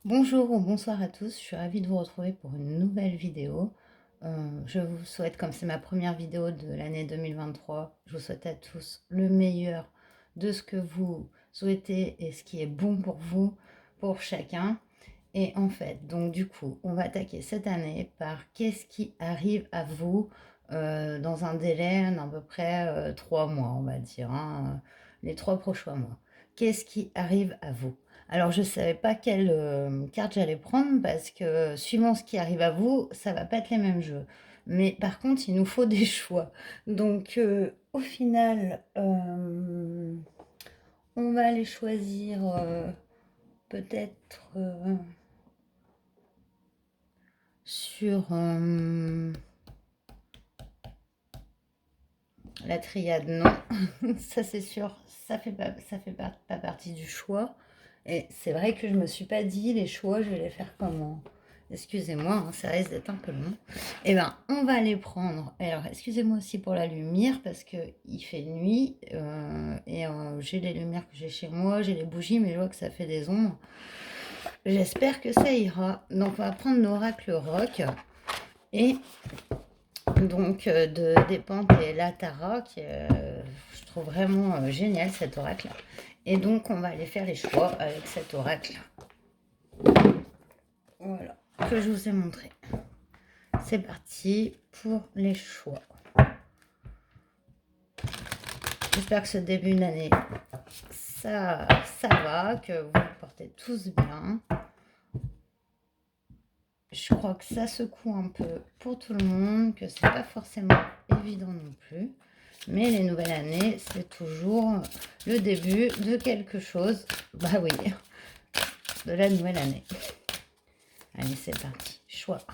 Bonjour ou bonsoir à tous, je suis ravie de vous retrouver pour une nouvelle vidéo. Je vous souhaite, comme c'est ma première vidéo de l'année 2023, je vous souhaite à tous le meilleur de ce que vous souhaitez et ce qui est bon pour vous, pour chacun. Et en fait, donc du coup, on va attaquer cette année par qu'est-ce qui arrive à vous dans un délai d'à peu près 3 mois, on va dire, hein, les 3 prochains mois. Qu'est-ce qui arrive à vous? Alors, je ne savais pas quelle carte j'allais prendre parce que suivant ce qui arrive à vous, ça va pas être les mêmes jeux. Mais par contre, il nous faut des choix. Donc, au final, on va aller choisir peut-être sur la triade, non. Ça, c'est sûr, ça fait pas partie du choix. Et c'est vrai que je me suis pas dit les choix, je vais les faire comment. Excusez-moi, hein, ça risque d'être un peu long. Eh ben, on va les prendre. Alors, excusez-moi aussi pour la lumière parce que il fait nuit et j'ai les lumières que j'ai chez moi, j'ai les bougies, mais je vois que ça fait des ombres. J'espère que ça ira. Donc, on va prendre l'oracle rock et donc de Despentes et Latara, je trouve vraiment génial cet oracle. Et donc, on va aller faire les choix avec cet oracle. Voilà, que je vous ai montré. C'est parti pour les choix. J'espère que ce début d'année, ça va, que vous vous portez tous bien. Je crois que ça secoue un peu pour tout le monde, que c'est pas forcément évident non plus. Mais les nouvelles années, c'est toujours le début de quelque chose. Bah oui, de la nouvelle année. Allez, c'est parti. Choix 1.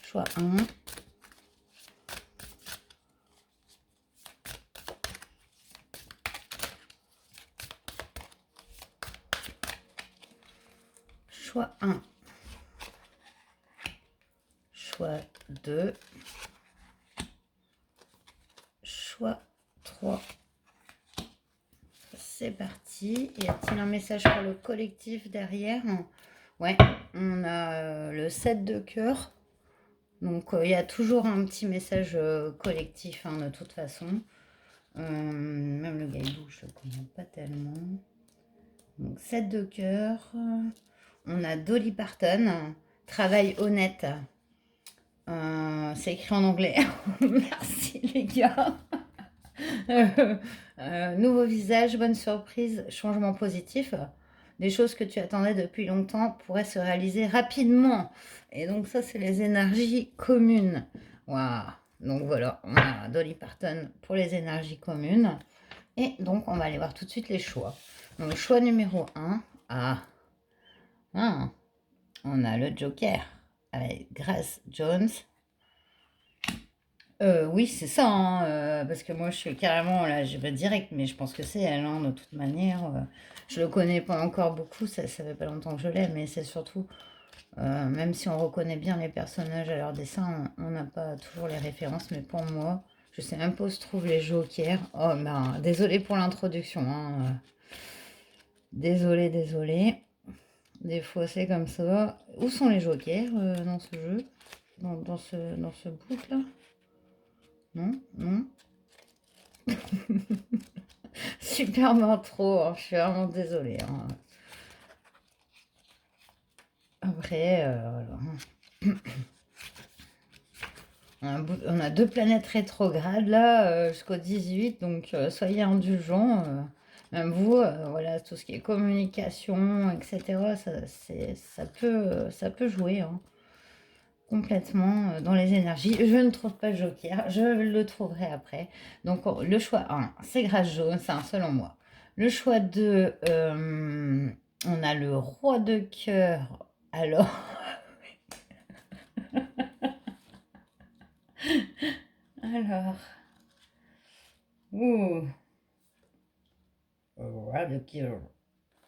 Choix 1. Choix 1. Choix 2. Choix 3. C'est parti. Y a-t-il un message pour le collectif derrière? Ouais, on a le 7 de cœur. Donc il y a toujours un petit message collectif hein, de toute façon. Même le gaïdou, je le connais pas tellement. Donc 7 de cœur. On a Dolly Parton. Travail honnête. C'est écrit en anglais. Merci les gars. Nouveau visage, bonne surprise, changement positif. Des choses que tu attendais depuis longtemps pourraient se réaliser rapidement. Et donc ça, c'est les énergies communes. Waouh. Donc voilà, on a Dolly Parton pour les énergies communes. Et donc, on va aller voir tout de suite les choix. Donc, choix numéro 1. Ah, on a le Joker avec Grace Jones. Oui, c'est ça, hein, parce que moi, je suis carrément là, je vais direct, mais je pense que c'est elle, hein, de toute manière. Je le connais pas encore beaucoup, ça fait pas longtemps que je l'ai, mais c'est surtout, même si on reconnaît bien les personnages à leur dessin, on n'a pas toujours les références, mais pour moi, je sais même pas où se trouvent les jokers. Oh, ben, désolé pour l'introduction, hein, désolé. Des fois, c'est comme ça. Où sont les jokers dans ce jeu, dans ce book là? Non. Super trop, hein, je suis vraiment désolée. Hein. Après, voilà. On a 2 planètes rétrogrades là jusqu'au 18, donc soyez indulgents. Même vous, voilà, tout ce qui est communication, etc., ça peut jouer hein, complètement dans les énergies. Je ne trouve pas le joker, je le trouverai après. Donc le choix 1, c'est Grâce Jaune, c'est un selon moi. Le choix 2, on a le roi de cœur. Alors, alors, ouh, roi de cœur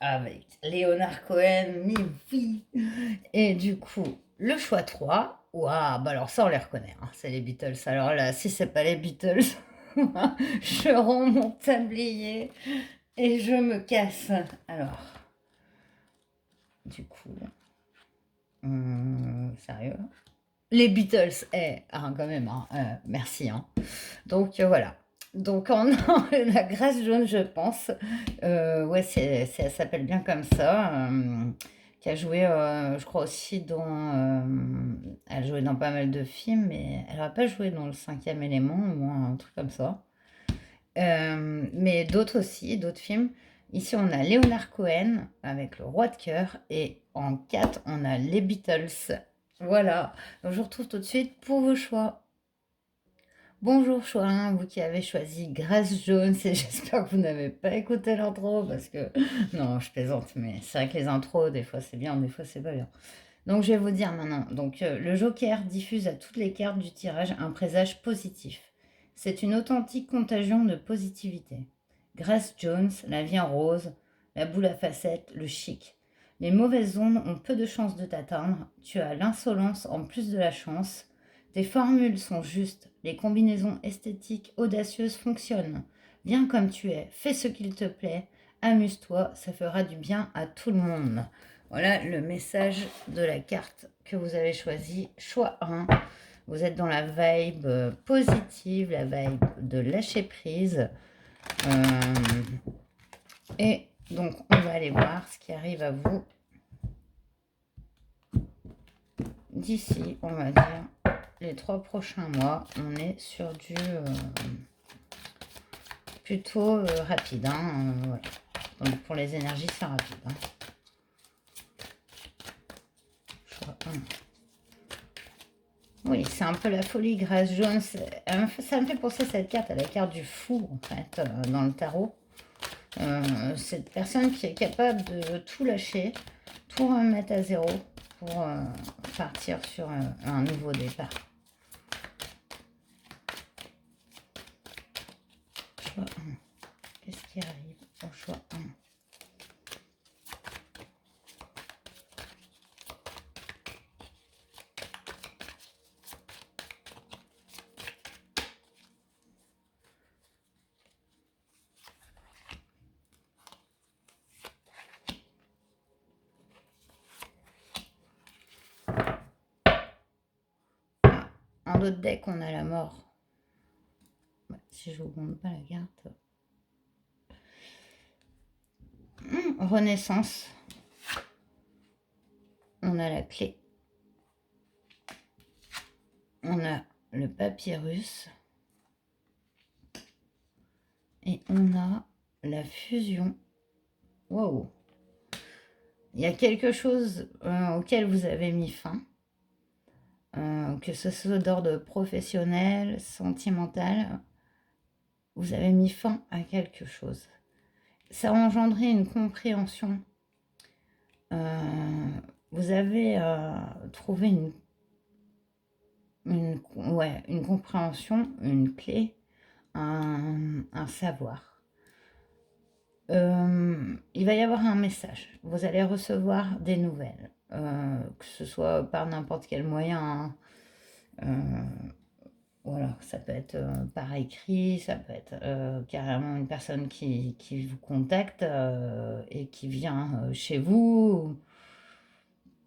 avec Léonard Cohen, mais oui. Et du coup, le choix 3, waouh, bah alors ça on les reconnaît, hein, c'est les Beatles. Alors là, si c'est pas les Beatles, Je rends mon tablier et je me casse. Alors, du coup, sérieux, les Beatles, quand même, merci. Donc voilà. Donc en la Grace Jones, je pense, ouais, elle s'appelle bien comme ça, qui a joué, je crois aussi elle a joué dans pas mal de films, mais elle n'a pas joué dans Le Cinquième Élément ou un truc comme ça. Mais d'autres aussi, d'autres films. Ici, on a Leonard Cohen avec Le Roi de cœur et en 4, on a les Beatles. Voilà. Donc, je vous retrouve tout de suite pour vos choix. Bonjour Chorin, vous qui avez choisi Grace Jones et j'espère que vous n'avez pas écouté l'intro parce que... Non, je plaisante, mais c'est vrai que les intros, des fois c'est bien, des fois c'est pas bien. Donc je vais vous dire maintenant. Donc le Joker diffuse à toutes les cartes du tirage un présage positif. C'est une authentique contagion de positivité. Grace Jones, la vie en rose, la boule à facettes, le chic. Les mauvaises ondes ont peu de chances de t'atteindre. Tu as l'insolence en plus de la chance. Tes formules sont justes. Les combinaisons esthétiques audacieuses fonctionnent. Viens comme tu es, fais ce qu'il te plaît, amuse-toi, ça fera du bien à tout le monde. Voilà le message de la carte que vous avez choisie, choix 1. Vous êtes dans la vibe positive, la vibe de lâcher prise. Et donc, on va aller voir ce qui arrive à vous d'ici, on va dire, les 3 prochains mois. On est sur du plutôt rapide. Voilà. Donc, pour les énergies, c'est rapide. Choix 1. Oui, c'est un peu la folie, Grace Jones. Ça me fait penser cette carte à la carte du fou, en fait, dans le tarot. Cette personne qui est capable de tout lâcher, tout remettre à zéro pour partir sur un nouveau départ. Choix 1. Qu'est-ce qui arrive au choix 1? En l'autre deck, on a la mort. Si je ne vous montre pas la carte. Renaissance. On a la clé. On a le papyrus. Et on a la fusion. Waouh! Il y a quelque chose auquel vous avez mis fin. Que ce soit d'ordre professionnel, sentimental, vous avez mis fin à quelque chose. Ça a engendré une compréhension. Vous avez trouvé une compréhension, une clé, un savoir. Il va y avoir un message. Vous allez recevoir des nouvelles. Que ce soit par n'importe quel moyen. Voilà, ça peut être par écrit, ça peut être carrément une personne qui vous contacte et qui vient chez vous.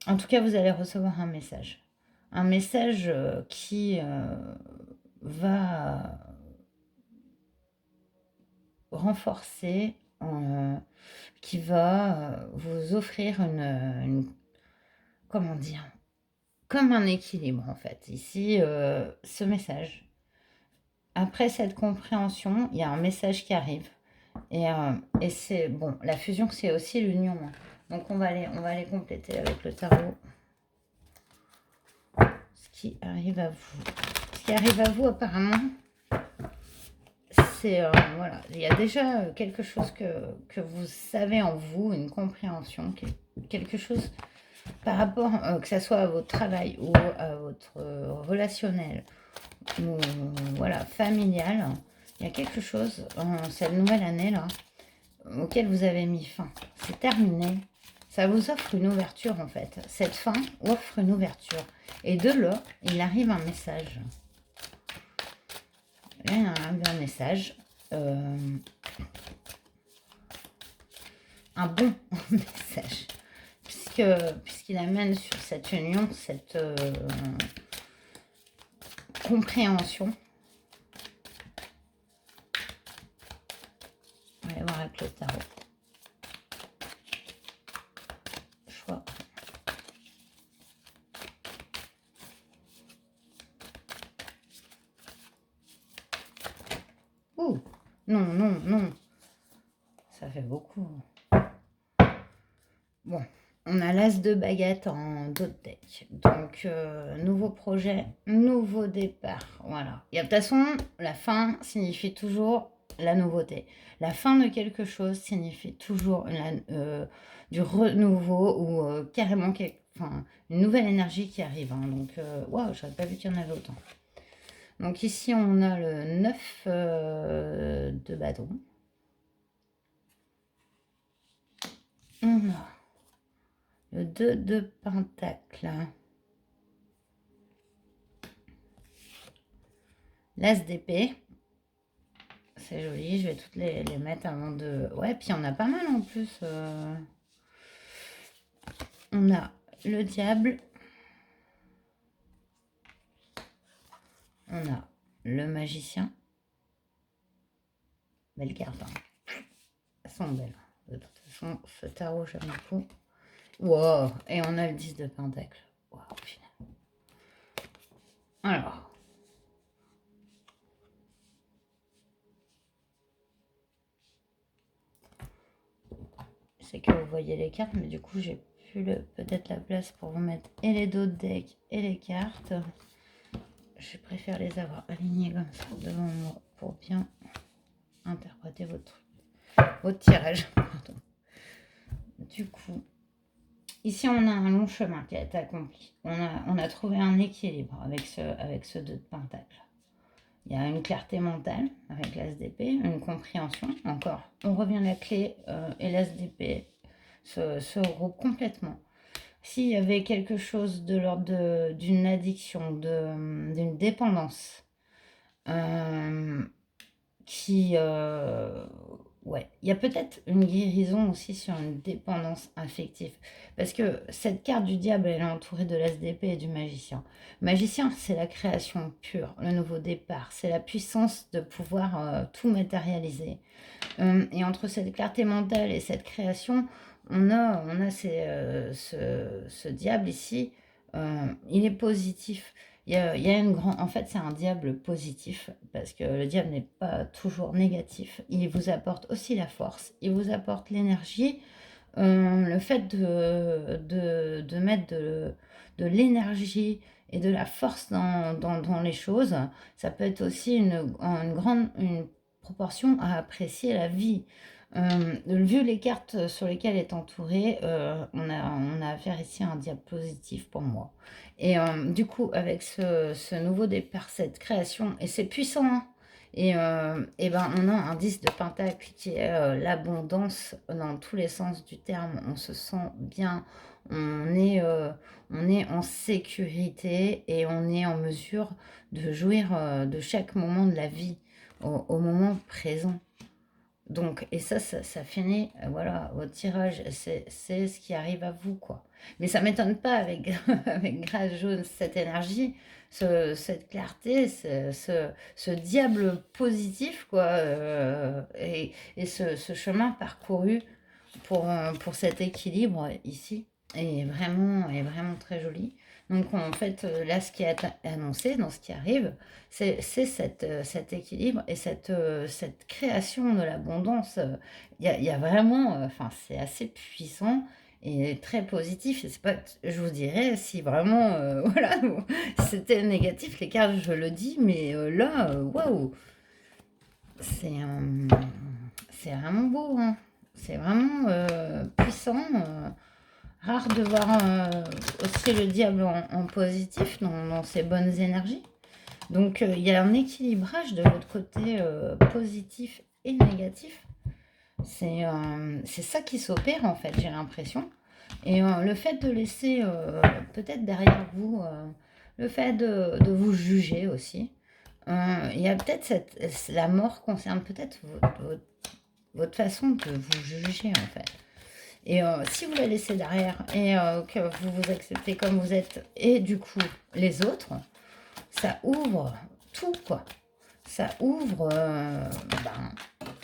En tout cas, vous allez recevoir un message. Un message qui va renforcer, qui va vous offrir comment dire, comme un équilibre en fait. Ici, ce message. Après cette compréhension, il y a un message qui arrive. Et c'est bon, la fusion, c'est aussi l'union. Donc on va aller compléter avec le tarot. Ce qui arrive à vous. Ce qui arrive à vous apparemment, c'est voilà, il y a déjà quelque chose que vous savez en vous, une compréhension, quelque chose par rapport, que ce soit à votre travail ou à votre relationnel ou voilà, familial. Il y a quelque chose cette nouvelle année là auquel vous avez mis fin. C'est terminé. Ça vous offre une ouverture en fait. Cette fin offre une ouverture. Et de là, il arrive un message. un message. Un bon message. Puisqu'il amène sur cette union, cette compréhension. On va aller voir avec le tarot. Choix. Ouh, non, non, non. Ça fait beaucoup. Bon, on a l'as de baguette en dos de deck. Donc, nouveau projet, nouveau départ. Voilà. Et de toute façon, la fin signifie toujours la nouveauté. La fin de quelque chose signifie toujours du renouveau ou carrément une nouvelle énergie qui arrive. Hein. Donc, waouh, j'aurais pas vu qu'il y en avait autant. Donc ici, on a le 9 de bâton. On a le 2 de pentacle. L'as d'épée. C'est joli, je vais toutes les mettre avant de... Ouais, puis on a pas mal en plus. On a le diable. On a le magicien. Belle carte. Hein. Elles sont belles. De toute façon, ce tarot, j'aime beaucoup. Wow. Et on a le 10 de pentacle. Wow, alors. C'est que vous voyez les cartes, mais du coup, j'ai plus peut-être la place pour vous mettre et les dos de deck et les cartes. Je préfère les avoir alignées comme ça devant moi pour bien interpréter votre tirage. Pardon. Du coup, ici on a un long chemin qui a été accompli. On a trouvé un équilibre avec ce 2 de pentacle. Il y a une clarté mentale avec l'as d'épée, une compréhension. Encore, on revient à la clé et l'as d'épée se regroupe complètement. S'il y avait quelque chose de l'ordre d'une addiction, d'une dépendance, ouais, il y a peut-être une guérison aussi sur une dépendance affective. Parce que cette carte du diable, elle est entourée de l'as d'épée et du magicien. Magicien, c'est la création pure, le nouveau départ. C'est la puissance de pouvoir tout matérialiser. Et entre cette clarté mentale et cette création, on a ce diable ici. Il est positif. Il y a une grande... En fait, c'est un diable positif, parce que le diable n'est pas toujours négatif. Il vous apporte aussi la force, il vous apporte l'énergie. Le fait de mettre de l'énergie et de la force dans les choses, ça peut être aussi une proportion à apprécier la vie. Vu les cartes sur lesquelles est entourée, on a affaire ici à un diable positif pour moi. Et du coup, avec ce nouveau départ, cette création, et c'est puissant, hein, et ben on a un 10 de pentacle qui est l'abondance dans tous les sens du terme. On se sent bien, on est en sécurité et on est en mesure de jouir de chaque moment de la vie au moment présent. Donc, et ça finit, voilà, votre tirage, c'est ce qui arrive à vous, quoi. Mais ça ne m'étonne pas avec, avec grâce jaune, cette énergie, cette clarté, ce diable positif, quoi, et ce chemin parcouru pour cet équilibre ici est vraiment très joli. Donc en fait, là, ce qui est annoncé dans ce qui arrive, c'est cet équilibre et cette création de l'abondance. Il y a vraiment, enfin, c'est assez puissant et très positif. C'est pas, je vous dirais, si vraiment, voilà, c'était négatif, les cartes, je le dis, mais là, waouh, c'est vraiment beau, hein. C'est vraiment puissant. Rare de voir aussi le diable en positif dans ses bonnes énergies. Donc, il y a un équilibrage de l'autre côté positif et négatif. C'est ça qui s'opère, en fait, j'ai l'impression. Et le fait de laisser peut-être derrière vous, le fait de vous juger aussi, Il y a peut-être la mort concerne peut-être votre façon de vous juger, en fait. Et si vous la laissez derrière et que vous vous acceptez comme vous êtes, et du coup, les autres, ça ouvre tout, quoi. Ça ouvre,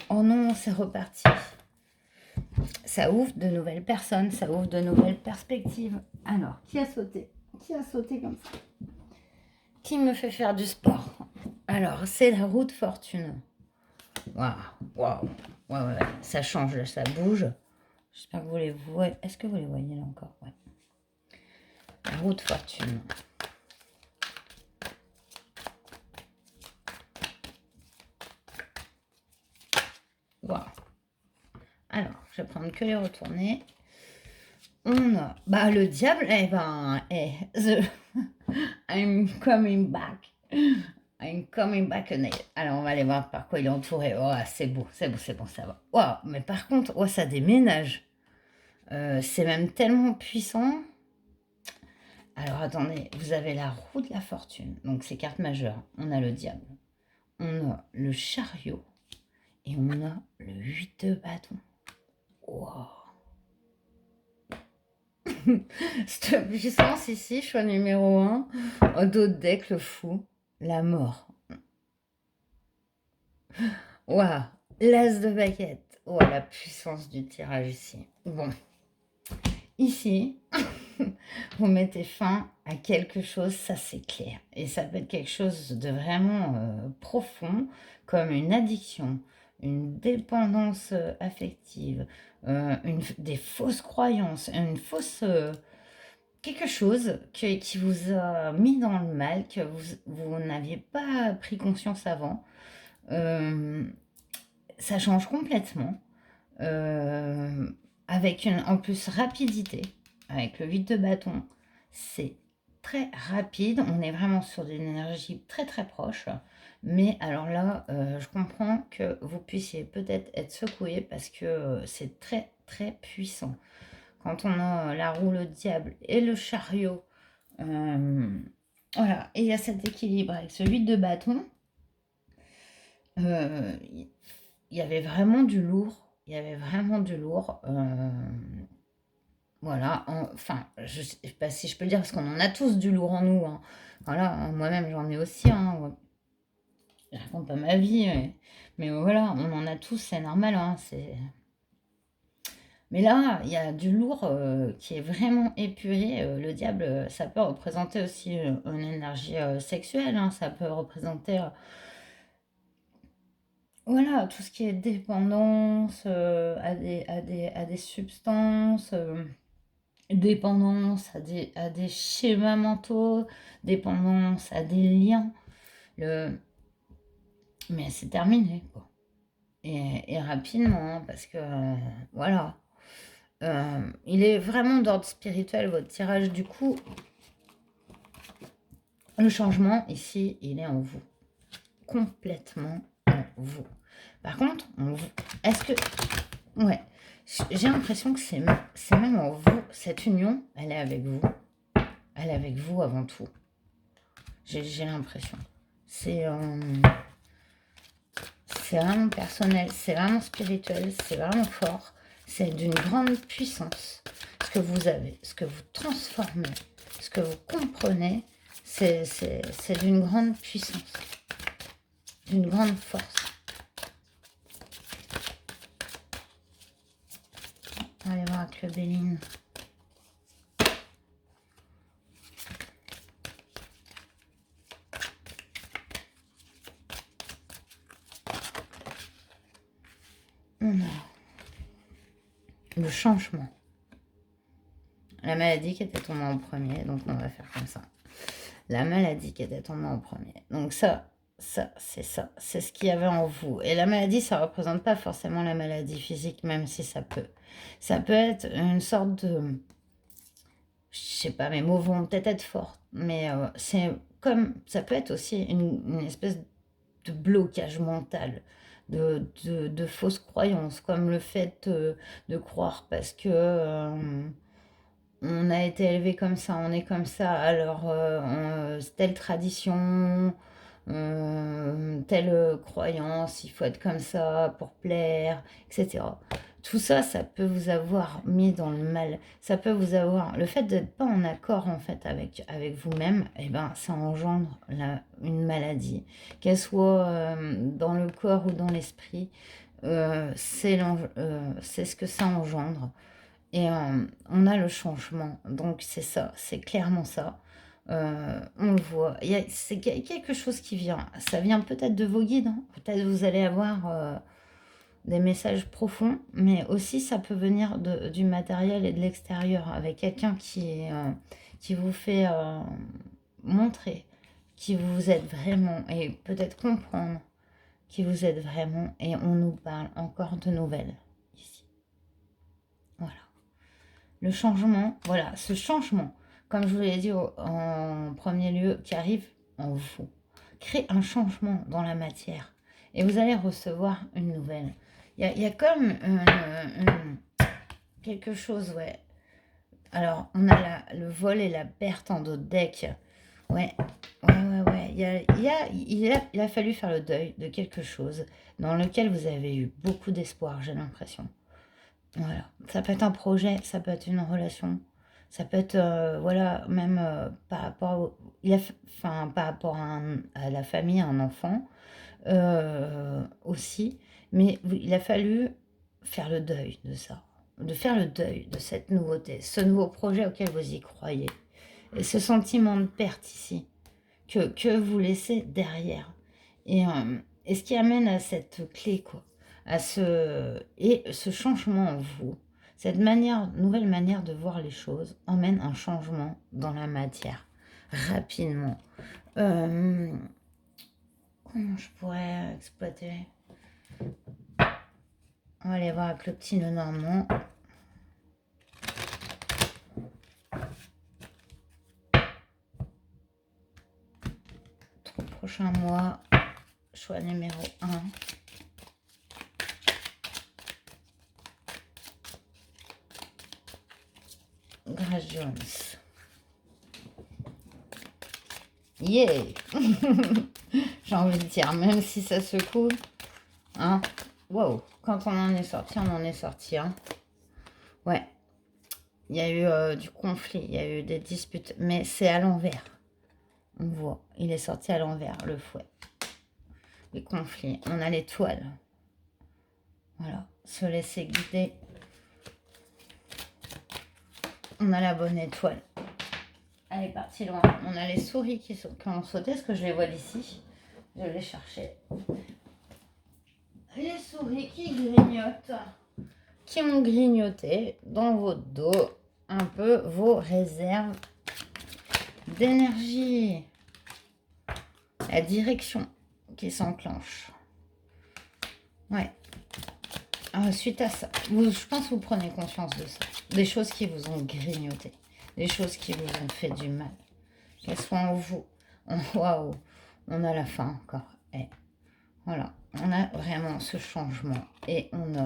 oh non, c'est reparti. Ça ouvre de nouvelles personnes, ça ouvre de nouvelles perspectives. Alors, qui a sauté? Qui a sauté comme ça? Qui me fait faire du sport? Alors, c'est la roue de fortune. Waouh, waouh. Ouais, ouais, ouais. Ça change, ça bouge. J'espère que vous les voyez. Est-ce que vous les voyez là encore? Ouais. La roue de fortune. Waouh. Alors, je vais prendre que les retournés. On a le diable, I'm coming back. I'm coming back again. Alors, on va aller voir par quoi il est entouré. Oh, c'est beau, c'est beau, c'est bon, ça va. Waouh, mais par contre, oh, ça déménage. C'est même tellement puissant. Alors, attendez, vous avez la roue de la fortune. Donc, c'est carte majeure. On a le diable. On a le chariot. Et on a le 8 de bâton. Waouh. Cette puissance ici, choix numéro 1. Au dos de deck, le fou. La mort. Waouh. L'as de baguette. Oh, la puissance du tirage ici. Bon. Ici, vous mettez fin à quelque chose, ça c'est clair. Et ça peut être quelque chose de vraiment profond, comme une addiction, une dépendance affective, des fausses croyances, une fausse... quelque chose qui vous a mis dans le mal, que vous n'aviez pas pris conscience avant. Ça change complètement. Avec en plus rapidité, avec le 8 de bâton, c'est très rapide. On est vraiment sur une énergie très très proche. Mais alors là, je comprends que vous puissiez peut-être être secoué parce que c'est très très puissant. Quand on a la roue, le diable et le chariot, voilà, et il y a cet équilibre avec ce 8 de bâton. Il y avait vraiment du lourd. Il y avait vraiment du lourd. Voilà, enfin, je ne sais pas si je peux le dire, parce qu'on en a tous du lourd en nous. Hein. Voilà, moi-même j'en ai aussi. Hein, ouais. Je raconte pas ma vie, mais voilà, on en a tous, c'est normal. Hein, mais là, il y a du lourd qui est vraiment épuré. Le diable, ça peut représenter aussi une énergie sexuelle. Hein, ça peut représenter voilà, tout ce qui est dépendance à des substances, dépendance à des schémas mentaux, dépendance à des liens. Mais c'est terminé, quoi. Et rapidement, hein, parce que, voilà. Il est vraiment d'ordre spirituel, votre tirage. Du coup, le changement, ici, il est en vous. Complètement en vous. Par contre, est-ce que... Ouais, j'ai l'impression que c'est même en vous. Cette union, elle est avec vous. Elle est avec vous avant tout. J'ai l'impression. C'est vraiment personnel, c'est vraiment spirituel, c'est vraiment fort. C'est d'une grande puissance. Ce que vous avez, ce que vous transformez, ce que vous comprenez, c'est d'une grande puissance, d'une grande force. On va aller voir avec le Béline. On a le changement. La maladie qui était tombée en premier, donc on va faire comme ça. La maladie qui était tombée en premier. Donc ça, c'est ce qu'il y avait en vous. Et la maladie, ça ne représente pas forcément la maladie physique, même si ça peut. Ça peut être une sorte de... Je sais pas, mes mots vont peut-être être forts, mais c'est comme... Ça peut être aussi une espèce de blocage mental, de fausses croyances, comme le fait de croire parce que... on a été élevé comme ça, on est comme ça, alors telle tradition, telle croyance, il faut être comme ça pour plaire, etc. Tout ça, ça peut vous avoir mis dans le mal. Ça peut vous avoir... Le fait d'être pas en accord, en fait, avec vous-même, eh ben, ça engendre une maladie. Qu'elle soit dans le corps ou dans l'esprit, c'est ce que ça engendre. Et on a le changement. Donc c'est ça, c'est clairement ça. On le voit. C'est quelque chose qui vient. Ça vient peut-être de vos guides, hein. Peut-être vous allez avoir des messages profonds, mais aussi ça peut venir du matériel et de l'extérieur, avec quelqu'un qui vous fait montrer qui vous êtes vraiment, et peut-être comprendre qui vous êtes vraiment, et on nous parle encore de nouvelles ici. Voilà. Le changement, voilà, ce changement, comme je vous l'ai dit en premier lieu, qui arrive en vous, crée un changement dans la matière. Et vous allez recevoir une nouvelle. Il y a comme quelque chose, ouais. Alors, on a le vol et la perte en dos de deck. Ouais, ouais. Il a fallu faire le deuil de quelque chose dans lequel vous avez eu beaucoup d'espoir, j'ai l'impression. Voilà. Ça peut être un projet, ça peut être une relation, ça peut être, voilà, même par rapport, enfin, par rapport à la famille, à un enfant aussi. Mais il a fallu faire le deuil de ça, de faire le deuil de cette nouveauté, ce nouveau projet auquel vous y croyez. Et ce sentiment de perte ici, que vous laissez derrière. Et ce qui amène à cette clé, quoi, et ce changement en vous, cette nouvelle manière de voir les choses, emmène un changement dans la matière, rapidement. Comment je pourrais exploiter? On va aller voir avec le petit Lenormand. Prochain mois, choix numéro 1. Grace Jones. Yeah. J'ai envie de dire, même si ça secoue, hein. Wow, quand on en est sorti, on en est sorti, hein. Ouais, il y a eu du conflit, il y a eu des disputes, mais c'est à l'envers. On voit, il est sorti à l'envers, le fouet. Les conflits, on a l'étoile. Voilà, se laisser guider. On a la bonne étoile. Elle est partie loin. On a les souris qui ont sauté. Est-ce que je les vois d'ici? Je les cherchais. Les souris qui grignotent. Qui ont grignoté dans votre dos un peu vos réserves d'énergie. La direction qui s'enclenche. Ouais. Suite à ça, je pense que vous prenez conscience de ça. Des choses qui vous ont grignoté. Des choses qui vous ont fait du mal. Qu'elles soient en vous. Waouh, on a la fin encore. Et voilà, on a vraiment ce changement. Et on a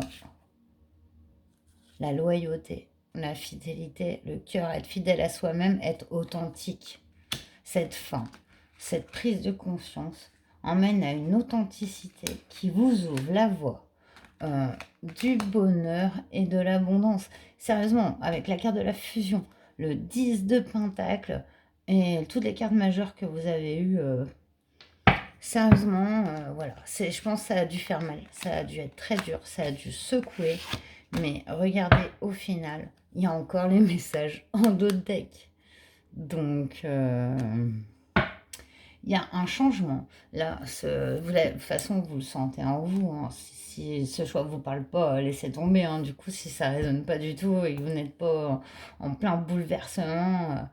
la loyauté, la fidélité, le cœur, être fidèle à soi-même, être authentique. Cette fin, cette prise de conscience emmène à une authenticité qui vous ouvre la voie du bonheur et de l'abondance. Sérieusement, avec la carte de la fusion, le 10 de Pentacle et toutes les cartes majeures que vous avez eues, sérieusement, voilà. Je pense que ça a dû faire mal, ça a dû être très dur, ça a dû secouer. Mais regardez, au final, il y a encore les messages en dos de deck. Donc, il y a un changement. Là, de toute façon, vous le sentez en vous. Hein. Si ce choix ne vous parle pas, laissez tomber. Hein. Du coup, si ça ne résonne pas du tout et que vous n'êtes pas en plein bouleversement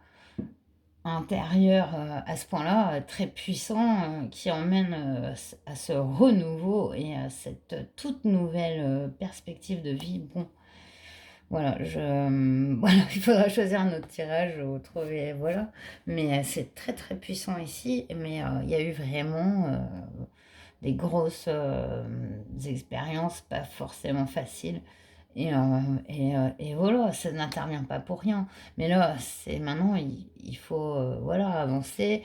intérieur à ce point-là, très puissant, qui emmène à ce renouveau et à cette toute nouvelle perspective de vie, bon, voilà, voilà, il faudra choisir un autre tirage ou trouver, voilà. Mais c'est très très puissant ici, mais il y a eu vraiment des grosses expériences, pas forcément faciles. Et voilà, ça n'intervient pas pour rien. Mais là, c'est maintenant, il faut voilà, avancer.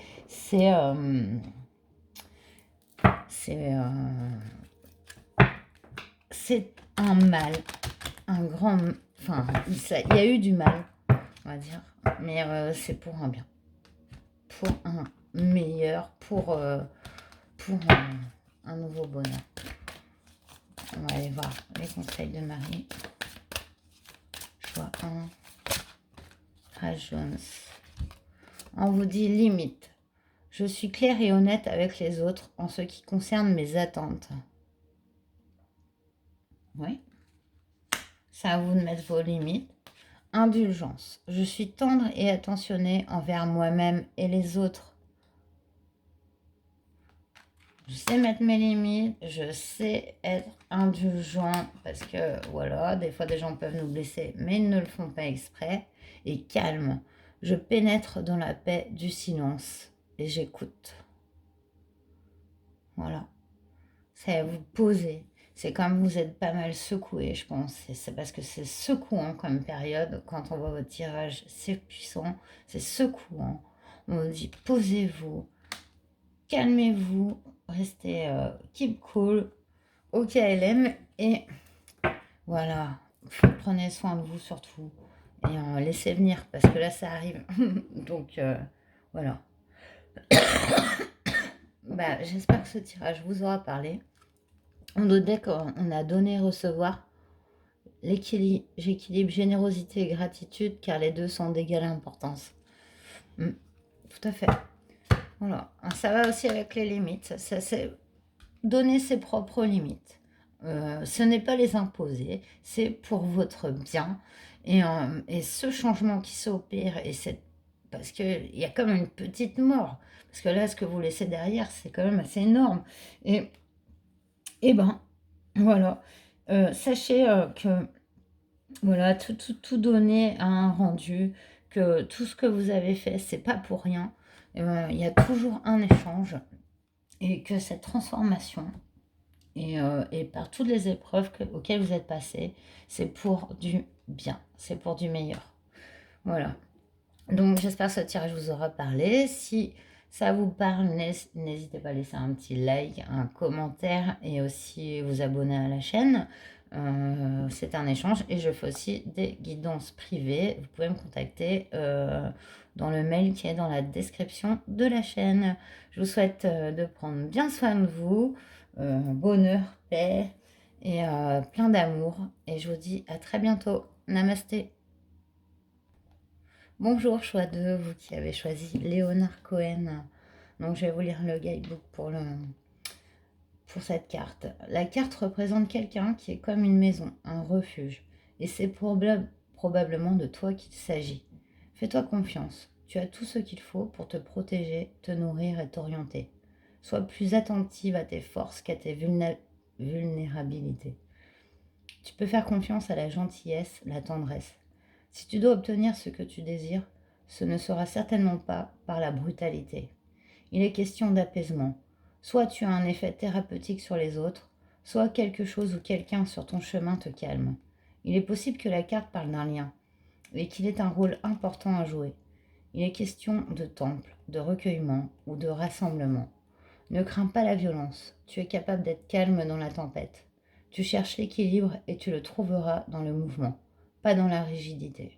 C'est un mal, un grand... Enfin, il y a eu du mal, on va dire, mais c'est pour un bien, pour un meilleur, pour un nouveau bonheur. On va aller voir les conseils de Marie. Choix 1. Page jaune. On vous dit limite. Je suis claire et honnête avec les autres en ce qui concerne mes attentes. Oui. C'est à vous de mettre vos limites. Indulgence. Je suis tendre et attentionnée envers moi-même et les autres. Je sais mettre mes limites, je sais être indulgent parce que voilà, des fois des gens peuvent nous blesser, mais ils ne le font pas exprès. Et calme. Je pénètre dans la paix du silence et j'écoute. Voilà. C'est à vous poser. C'est comme vous êtes pas mal secoué, je pense. C'est parce que c'est secouant comme période. Quand on voit votre tirage, c'est puissant, c'est secouant. On vous dit posez-vous, calmez-vous, restez keep cool, au KLM et voilà. Prenez soin de vous surtout et laissez venir parce que là ça arrive. Donc voilà. Bah, j'espère que ce tirage vous aura parlé. On deck, on a donné recevoir. L'équilibre, j'équilibre générosité et gratitude car les deux sont d'égale importance. Tout à fait. Voilà. Ça va aussi avec les limites. Ça, c'est donner ses propres limites. Ce n'est pas les imposer, c'est pour votre bien. Et ce changement qui s'opère, parce qu'il y a comme une petite mort. Parce que là, ce que vous laissez derrière, c'est quand même assez énorme. Et ben, voilà. Sachez que voilà, tout donner à un rendu, que tout ce que vous avez fait, c'est pas pour rien. Il y a toujours un échange et que cette transformation et par toutes les épreuves auxquelles vous êtes passé, c'est pour du bien, c'est pour du meilleur. Voilà. Donc j'espère que ce tirage vous aura parlé. Si ça vous parle, n'hésitez pas à laisser un petit like, un commentaire et aussi vous abonner à la chaîne. C'est un échange et je fais aussi des guidances privées. Vous pouvez me contacter dans le mail qui est dans la description de la chaîne. Je vous souhaite de prendre bien soin de vous, bonheur, paix et plein d'amour. Et je vous dis à très bientôt. Namasté. Bonjour, choix 2, vous qui avez choisi Léonard Cohen. Donc je vais vous lire le guidebook pour cette carte. La carte représente quelqu'un qui est comme une maison, un refuge. Et c'est probablement de toi qu'il s'agit. Fais-toi confiance. Tu as tout ce qu'il faut pour te protéger, te nourrir et t'orienter. Sois plus attentive à tes forces qu'à tes vulnérabilités. Tu peux faire confiance à la gentillesse, la tendresse. Si tu dois obtenir ce que tu désires, ce ne sera certainement pas par la brutalité. Il est question d'apaisement. Soit tu as un effet thérapeutique sur les autres, soit quelque chose ou quelqu'un sur ton chemin te calme. Il est possible que la carte parle d'un lien et qu'il ait un rôle important à jouer. Il est question de temple, de recueillement ou de rassemblement. Ne crains pas la violence, tu es capable d'être calme dans la tempête. Tu cherches l'équilibre et tu le trouveras dans le mouvement, pas dans la rigidité.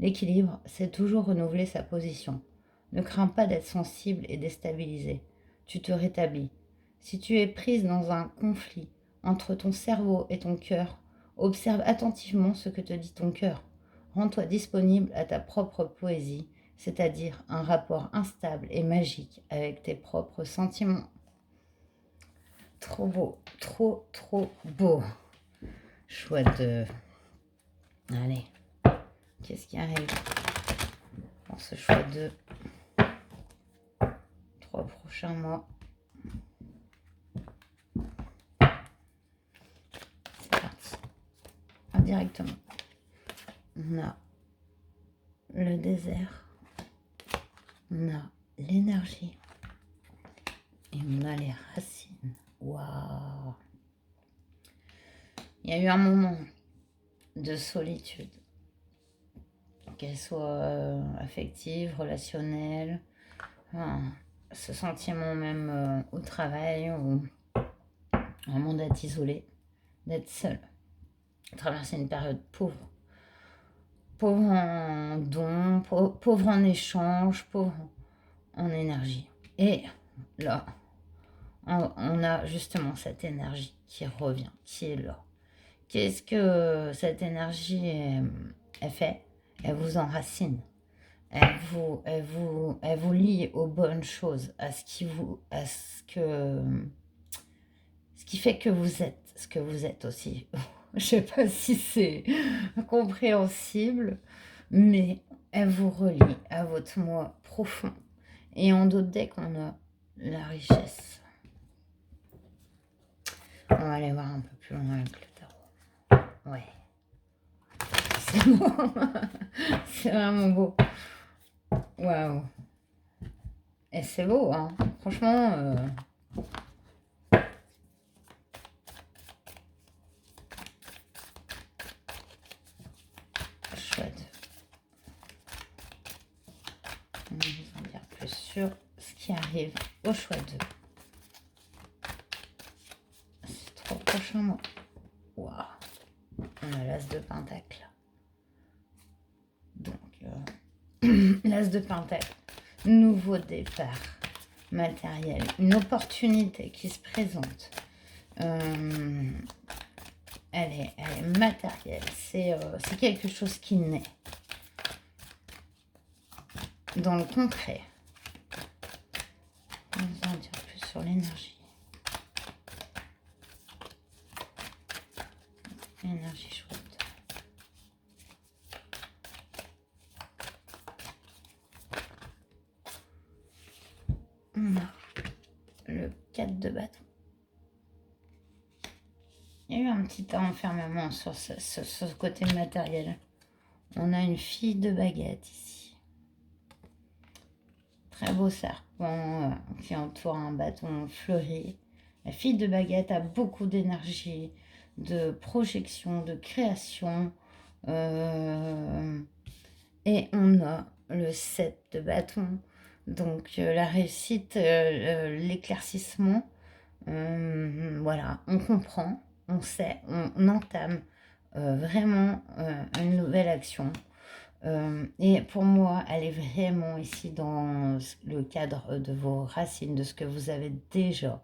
L'équilibre, c'est toujours renouveler sa position. Ne crains pas d'être sensible et déstabilisé. Tu te rétablis. Si tu es prise dans un conflit entre ton cerveau et ton cœur, observe attentivement ce que te dit ton cœur. Rends-toi disponible à ta propre poésie, c'est-à-dire un rapport instable et magique avec tes propres sentiments. Trop beau, trop beau. Chouette. Allez, qu'est-ce qui arrive pour ce choix de 3 prochains mois? C'est parti. Indirectement. On a le désert. On a l'énergie. Et on a les racines. Waouh! Il y a eu un moment de solitude, qu'elle soit affective, relationnelle. Enfin, ce sentiment même au travail ou vraiment d'être isolé, d'être seul, traverser une période pauvre. Pauvre en dons, pauvre en échange, pauvre en énergie. Et là, on a justement cette énergie qui revient, qui est là. Qu'est-ce que cette énergie elle fait? Elle vous enracine. Elle vous lie aux bonnes choses, à ce qui fait que vous êtes ce que vous êtes aussi. Je ne sais pas si c'est compréhensible, mais elle vous relie à votre moi profond. Et en d'autres decks, on a la richesse. On va aller voir un peu plus loin avec le tarot. Ouais. C'est beau. C'est vraiment beau. Waouh. Et c'est beau, hein. Franchement, chouette. On va vous en dire plus sur ce qui arrive au choix 2. Ces 3 prochains mois. Waouh. On a l'as de pentacle. Donc, l'as de pentacle. Nouveau départ matériel. Une opportunité qui se présente. Elle est matérielle. C'est quelque chose qui naît dans le concret. On va vous en dire plus sur l'énergie. Énergie chouette. On a le 4 de bâton. Il y a eu un petit enfermement sur ce côté matériel. On a une fille de baguette ici. Très beau serpent qui entoure un bâton fleuri. La fille de baguette a beaucoup d'énergie, de projection, de création. Et on a le 7 de bâton. Donc la réussite, l'éclaircissement. Voilà, on comprend, on sait, on entame vraiment une nouvelle action. Et pour moi, elle est vraiment ici dans le cadre de vos racines, de ce que vous avez déjà.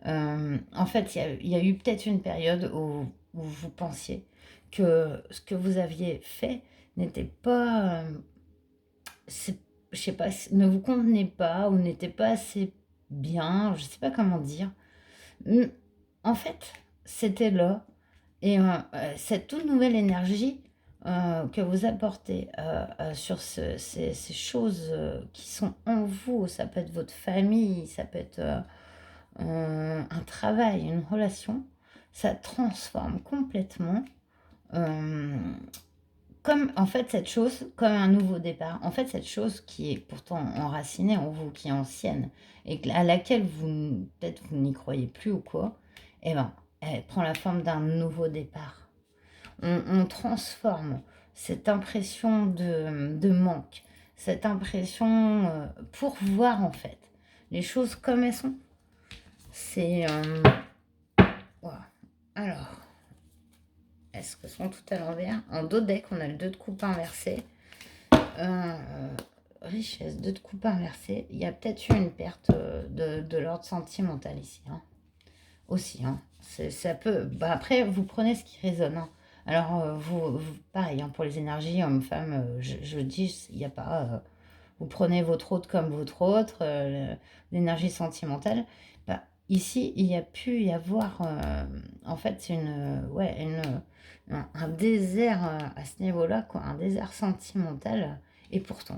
En fait, il y a eu peut-être une période où vous pensiez que ce que vous aviez fait n'était pas, je sais pas, ne vous convenait pas ou n'était pas assez bien, je sais pas comment dire. En fait, c'était là. Et cette toute nouvelle énergie que vous apportez sur ces choses qui sont en vous, ça peut être votre famille, ça peut être un travail, une relation, ça transforme complètement. Comme en fait cette chose, comme un nouveau départ, en fait cette chose qui est pourtant enracinée en vous, qui est ancienne, et à laquelle peut-être vous n'y croyez plus ou quoi, eh ben, elle prend la forme d'un nouveau départ. On transforme cette impression de manque, cette impression pour voir en fait les choses comme elles sont. C'est... voilà. Alors, est-ce que sont tout à l'envers? En dos deck, on a le 2 de coupe inversé. Richesse, 2 de coupe inversé. Il y a peut-être eu une perte de l'ordre sentimental ici. Hein. Aussi. Hein. Ça peut... Bah, après, vous prenez ce qui résonne. Hein. Alors, pareil, hein, pour les énergies hommes-femmes, je dis, il n'y a pas... vous prenez votre autre comme votre autre, l'énergie sentimentale. Bah, ici, il y a pu y avoir... en fait, un désert à ce niveau-là, quoi, un désert sentimental. Et pourtant,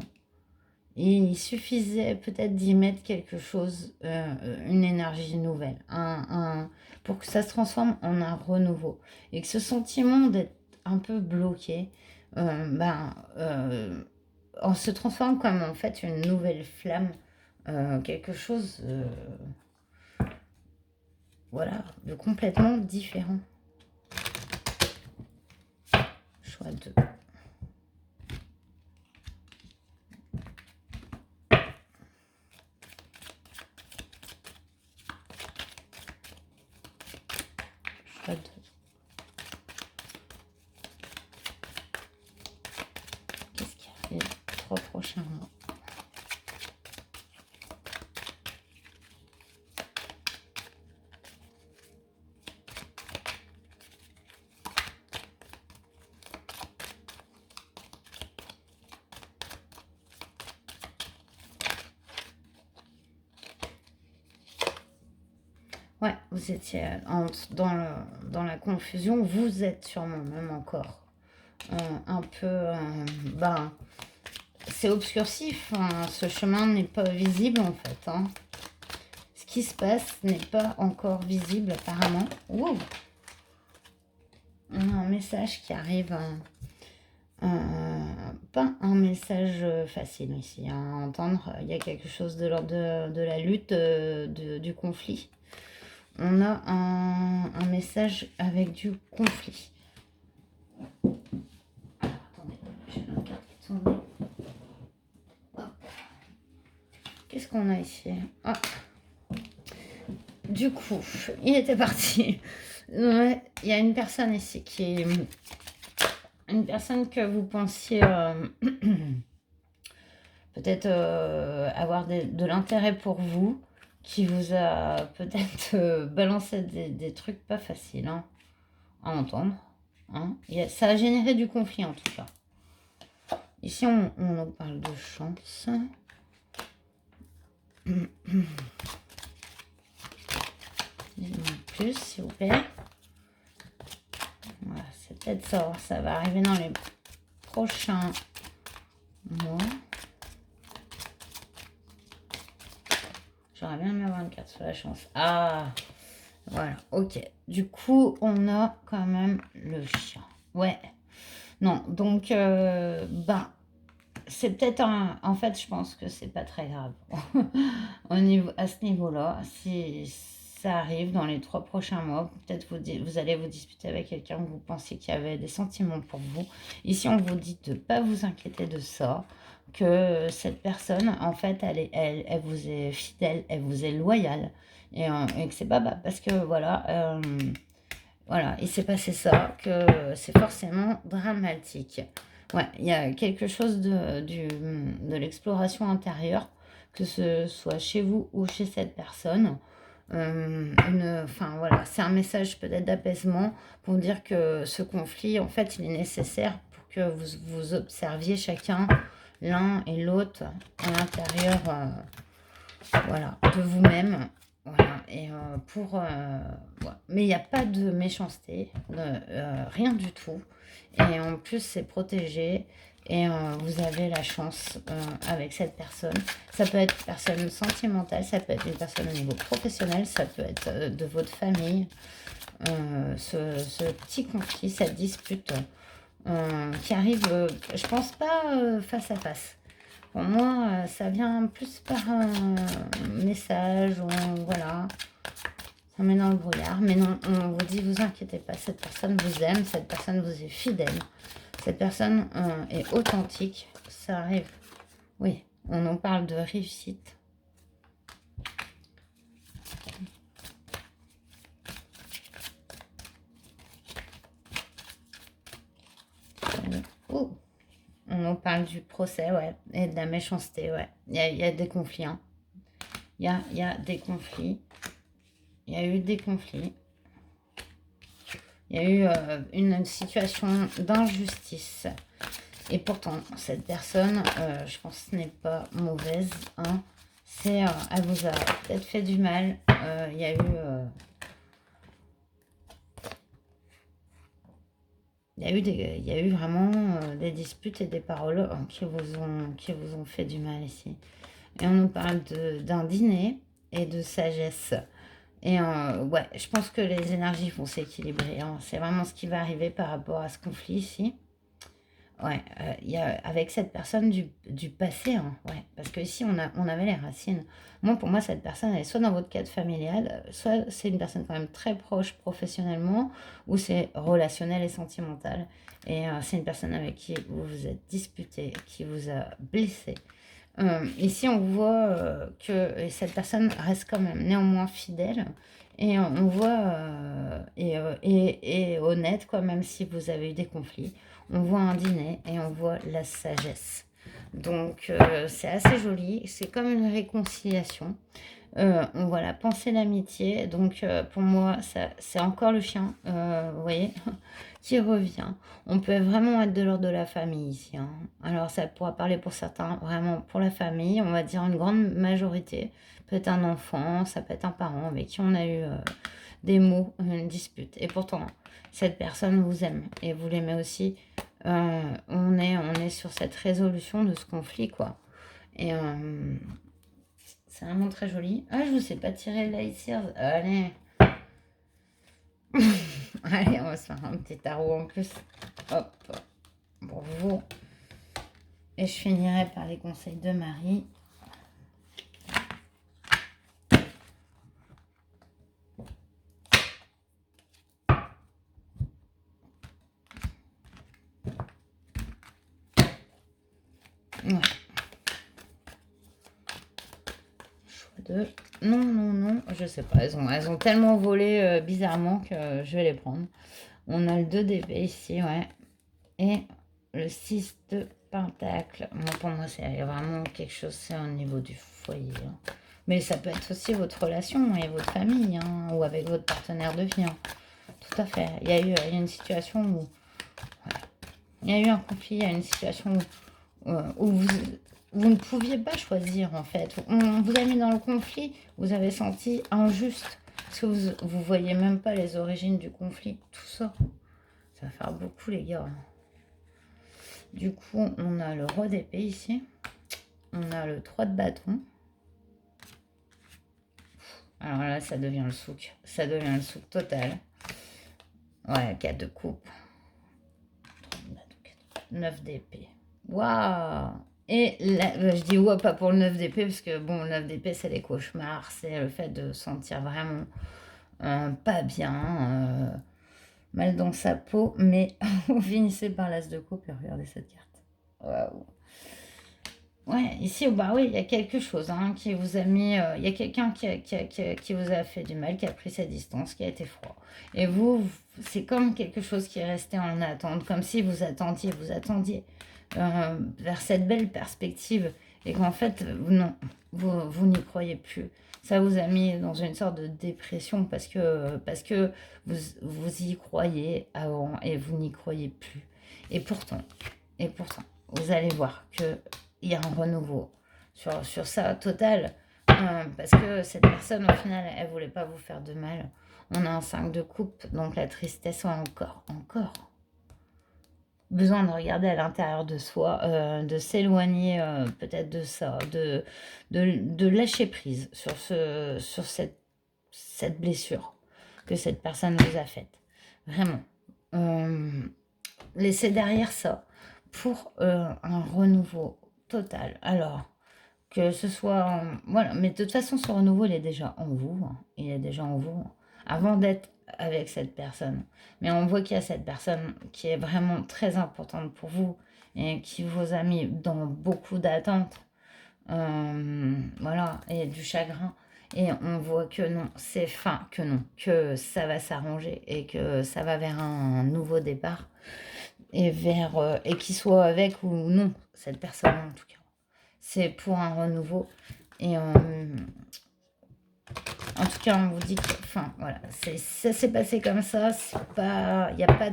il suffisait peut-être d'y mettre quelque chose, une énergie nouvelle, pour que ça se transforme en un renouveau. Et que ce sentiment d'être un peu bloqué, se transforme comme en fait une nouvelle flamme, quelque chose voilà, de complètement différent. Choix 2. vous étiez dans la confusion, vous êtes sûrement même encore un peu, ben, c'est obscursif, hein, ce chemin n'est pas visible en fait. Hein. Ce qui se passe n'est pas encore visible apparemment. Wow. On a un message qui arrive, pas un message facile ici à entendre. Il y a quelque chose de l'ordre de la lutte, du conflit. On a un message avec du conflit. Alors, attendez, j'ai une autre carte qui tombe. Qu'est-ce qu'on a ici? Ah. Du coup, il était parti. Ouais, il y a une personne ici qui est... Une personne que vous pensiez peut-être avoir de l'intérêt pour vous, qui vous a peut-être balancé des trucs pas faciles hein, à entendre. Hein. Ça a généré du conflit en tout cas. Ici, on nous parle de chance. Dites-moi plus, s'il vous plaît. Voilà, c'est peut-être ça. Ça va arriver dans les prochains mois. J'aurais bien aimé avoir une carte sur la chance. Ah, voilà, ok. Du coup, on a quand même le chien. Ouais. Non, donc, ben, c'est peut-être un... En fait, je pense que c'est pas très grave. À ce niveau-là, si ça arrive dans les 3 prochains mois, peut-être vous allez vous disputer avec quelqu'un que vous pensiez qu'il y avait des sentiments pour vous. Ici, on vous dit de ne pas vous inquiéter de ça, que cette personne, en fait, elle vous est fidèle, elle vous est loyale, et que c'est pas parce que, voilà, voilà, il s'est passé ça, que c'est forcément dramatique. Ouais, il y a quelque chose de l'exploration intérieure, que ce soit chez vous ou chez cette personne. Enfin voilà, c'est un message peut-être d'apaisement pour dire que ce conflit, en fait, il est nécessaire pour que vous observiez chacun l'un et l'autre à l'intérieur voilà, de vous-même. Voilà, et voilà. Mais il n'y a pas de méchanceté, rien du tout. Et en plus, c'est protégé. Et vous avez la chance avec cette personne. Ça peut être une personne sentimentale, ça peut être une personne au niveau professionnel, ça peut être de votre famille. Ce petit conflit, cette dispute qui arrive, je pense pas face à face. Pour moi, ça vient plus par un message, ou voilà, ça met dans le brouillard. Mais non, on vous dit, vous inquiétez pas, cette personne vous aime, cette personne vous est fidèle, cette personne est authentique, ça arrive. Oui, on nous parle de réussite. Oh, on nous parle du procès, ouais, et de la méchanceté, ouais. Il y a des conflits, hein. Il y a des conflits. Il y a eu des conflits. Il y a eu une situation d'injustice. Et pourtant, cette personne, je pense que ce n'est pas mauvaise. Hein. Elle vous a peut-être fait du mal. Il y a eu... il y a eu vraiment des disputes et des paroles qui vous ont fait du mal ici. Et on nous parle d'un dîner et de sagesse. Et ouais, je pense que les énergies vont s'équilibrer. Hein. C'est vraiment ce qui va arriver par rapport à ce conflit ici. Ouais, il y a avec cette personne du passé, hein, ouais, parce que ici on avait les racines. Moi, pour moi, cette personne, elle est soit dans votre cadre familial, soit c'est une personne quand même très proche professionnellement, ou c'est relationnel et sentimental. Et c'est une personne avec qui vous vous êtes disputé, qui vous a blessé. Ici, on voit que cette personne reste quand même néanmoins fidèle. Et on voit, et honnête, quoi, même si vous avez eu des conflits. On voit un dîner et on voit la sagesse. Donc, c'est assez joli. C'est comme une réconciliation. Voilà, penser l'amitié. Donc, pour moi, c'est encore le chien, vous voyez, qui revient. On peut vraiment être de l'ordre de la famille ici, hein. Alors, ça pourra parler pour certains, vraiment pour la famille, on va dire une grande majorité. Peut-être un enfant, ça peut être un parent avec qui on a eu des mots, une dispute. Et pourtant, cette personne vous aime et vous l'aimez aussi. On est sur cette résolution de ce conflit, quoi. Et c'est vraiment très joli. Ah, je vous sais pas tirer Light Years. Allez. Allez, on va se faire un petit tarot en plus. Hop. Pour vous. Et je finirai par les conseils de Marie. Ouais. Choix de... Non, non, non. Je sais pas. Elles ont tellement volé bizarrement que je vais les prendre. On a le 2 d'épée ici, ouais. Et le 6 de pentacle. Moi, pour moi, c'est vraiment quelque chose, c'est au niveau du foyer, hein. Mais ça peut être aussi votre relation et votre famille, hein, ou avec votre partenaire de vie, hein. Tout à fait. Il y a une situation où... ouais. Il y a eu un conflit, il y a une situation où vous ne pouviez pas choisir, en fait. On vous a mis dans le conflit, vous avez senti injuste. Parce que vous voyez même pas les origines du conflit. Tout ça, ça va faire beaucoup, les gars. Du coup, on a le roi d'épée ici. On a le 3 de bâton. Alors là, ça devient le souk. Ça devient le souk total. Ouais, 4 de coupe. 9 d'épée. Waouh! Et là, je dis ouais, pas pour le 9 d'épée, parce que bon, le 9 d'épée, c'est les cauchemars. C'est le fait de sentir vraiment pas bien, mal dans sa peau. Mais vous finissez par l'as de coupe et regardez cette carte. Waouh! Ouais, ici, bah oui, il y a quelque chose hein, qui vous a mis. Il y a quelqu'un qui vous a fait du mal, qui a pris sa distance, qui a été froid. Et vous, c'est comme quelque chose qui est resté en attente, comme si vous attendiez vers cette belle perspective. Et qu'en fait, non, vous n'y croyez plus. Ça vous a mis dans une sorte de dépression parce que vous y croyez avant et vous n'y croyez plus. Et pourtant, vous allez voir que il y a un renouveau sur ça total. Parce que cette personne, au final, elle voulait pas vous faire de mal. On a un 5 de coupe, donc la tristesse a encore besoin de regarder à l'intérieur de soi, de s'éloigner peut-être de ça, de lâcher prise sur cette blessure que cette personne vous a faite. Vraiment. Laissez derrière ça pour un renouveau total. Alors, que ce soit... voilà, mais de toute façon, ce renouveau, il est déjà en vous, hein. Il est déjà en vous, hein, avant d'être avec cette personne. Mais on voit qu'il y a cette personne qui est vraiment très importante pour vous et qui vous a mis dans beaucoup d'attentes. Voilà, et du chagrin. Et on voit que non, c'est fin, que non, que ça va s'arranger et que ça va vers un nouveau départ et et qu'il soit avec ou non cette personne en tout cas. C'est pour un renouveau et en tout cas on vous dit que enfin voilà, ça s'est passé comme ça, c'est pas il n'y a pas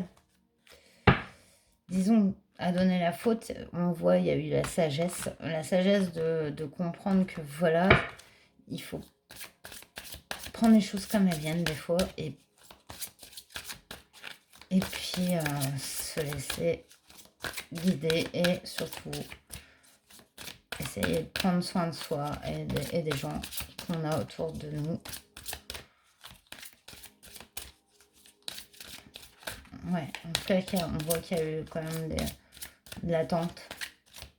disons à donner la faute, on voit il y a eu la sagesse de comprendre que voilà, il faut prendre les choses comme elles viennent des fois et puis se laisser guider et surtout essayer de prendre soin de soi et des gens qu'on a autour de nous. Ouais, en tout cas, on voit qu'il y a eu quand même de l'attente,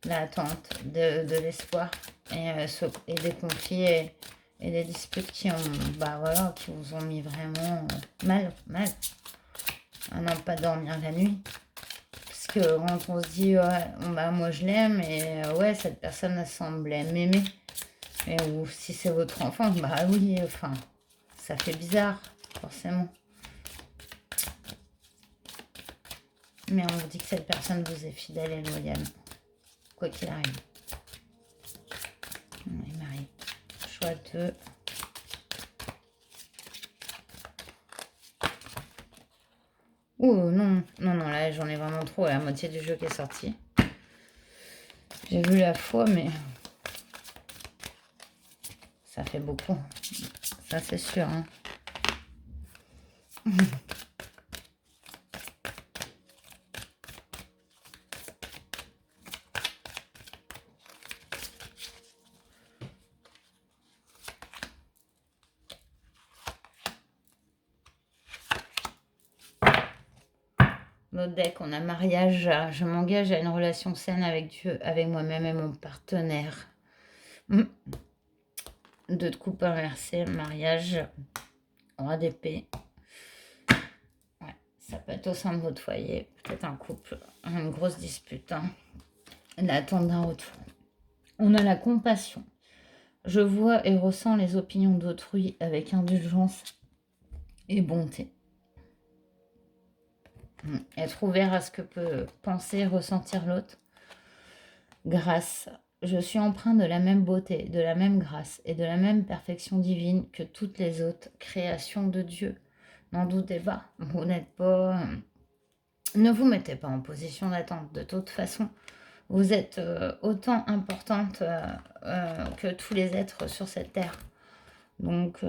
de l'espoir et des conflits et des disputes qui qui vous ont mis vraiment mal, à n'en pas dormir la nuit. Parce que quand on se dit, ouais, moi je l'aime, et ouais, cette personne elle semblait m'aimer. Ou si c'est votre enfant, bah oui, enfin, ça fait bizarre, forcément. Mais on vous dit que cette personne vous est fidèle et loyale, quoi qu'il arrive. Oui, Marie. Choix 2. Oh non, non, non, là j'en ai vraiment trop, la moitié du jeu qui est sorti. J'ai vu la fois, mais ça fait beaucoup. Ça c'est sûr. Hein. Notre deck, on a mariage. Je m'engage à une relation saine avec Dieu, avec moi-même et mon partenaire. Deux de coupe inversée, mariage, roi d'épée. Ouais, ça peut être au sein de votre foyer, peut-être un couple, une grosse dispute. Hein. L'attente d'un retour. On a la compassion. Je vois et ressens les opinions d'autrui avec indulgence et bonté. Être ouvert à ce que peut penser, ressentir l'autre. Grâce. Je suis empreint de la même beauté, de la même grâce et de la même perfection divine que toutes les autres créations de Dieu. N'en doutez pas, vous n'êtes pas... Ne vous mettez pas en position d'attente. De toute façon, vous êtes autant importante que tous les êtres sur cette terre. Donc,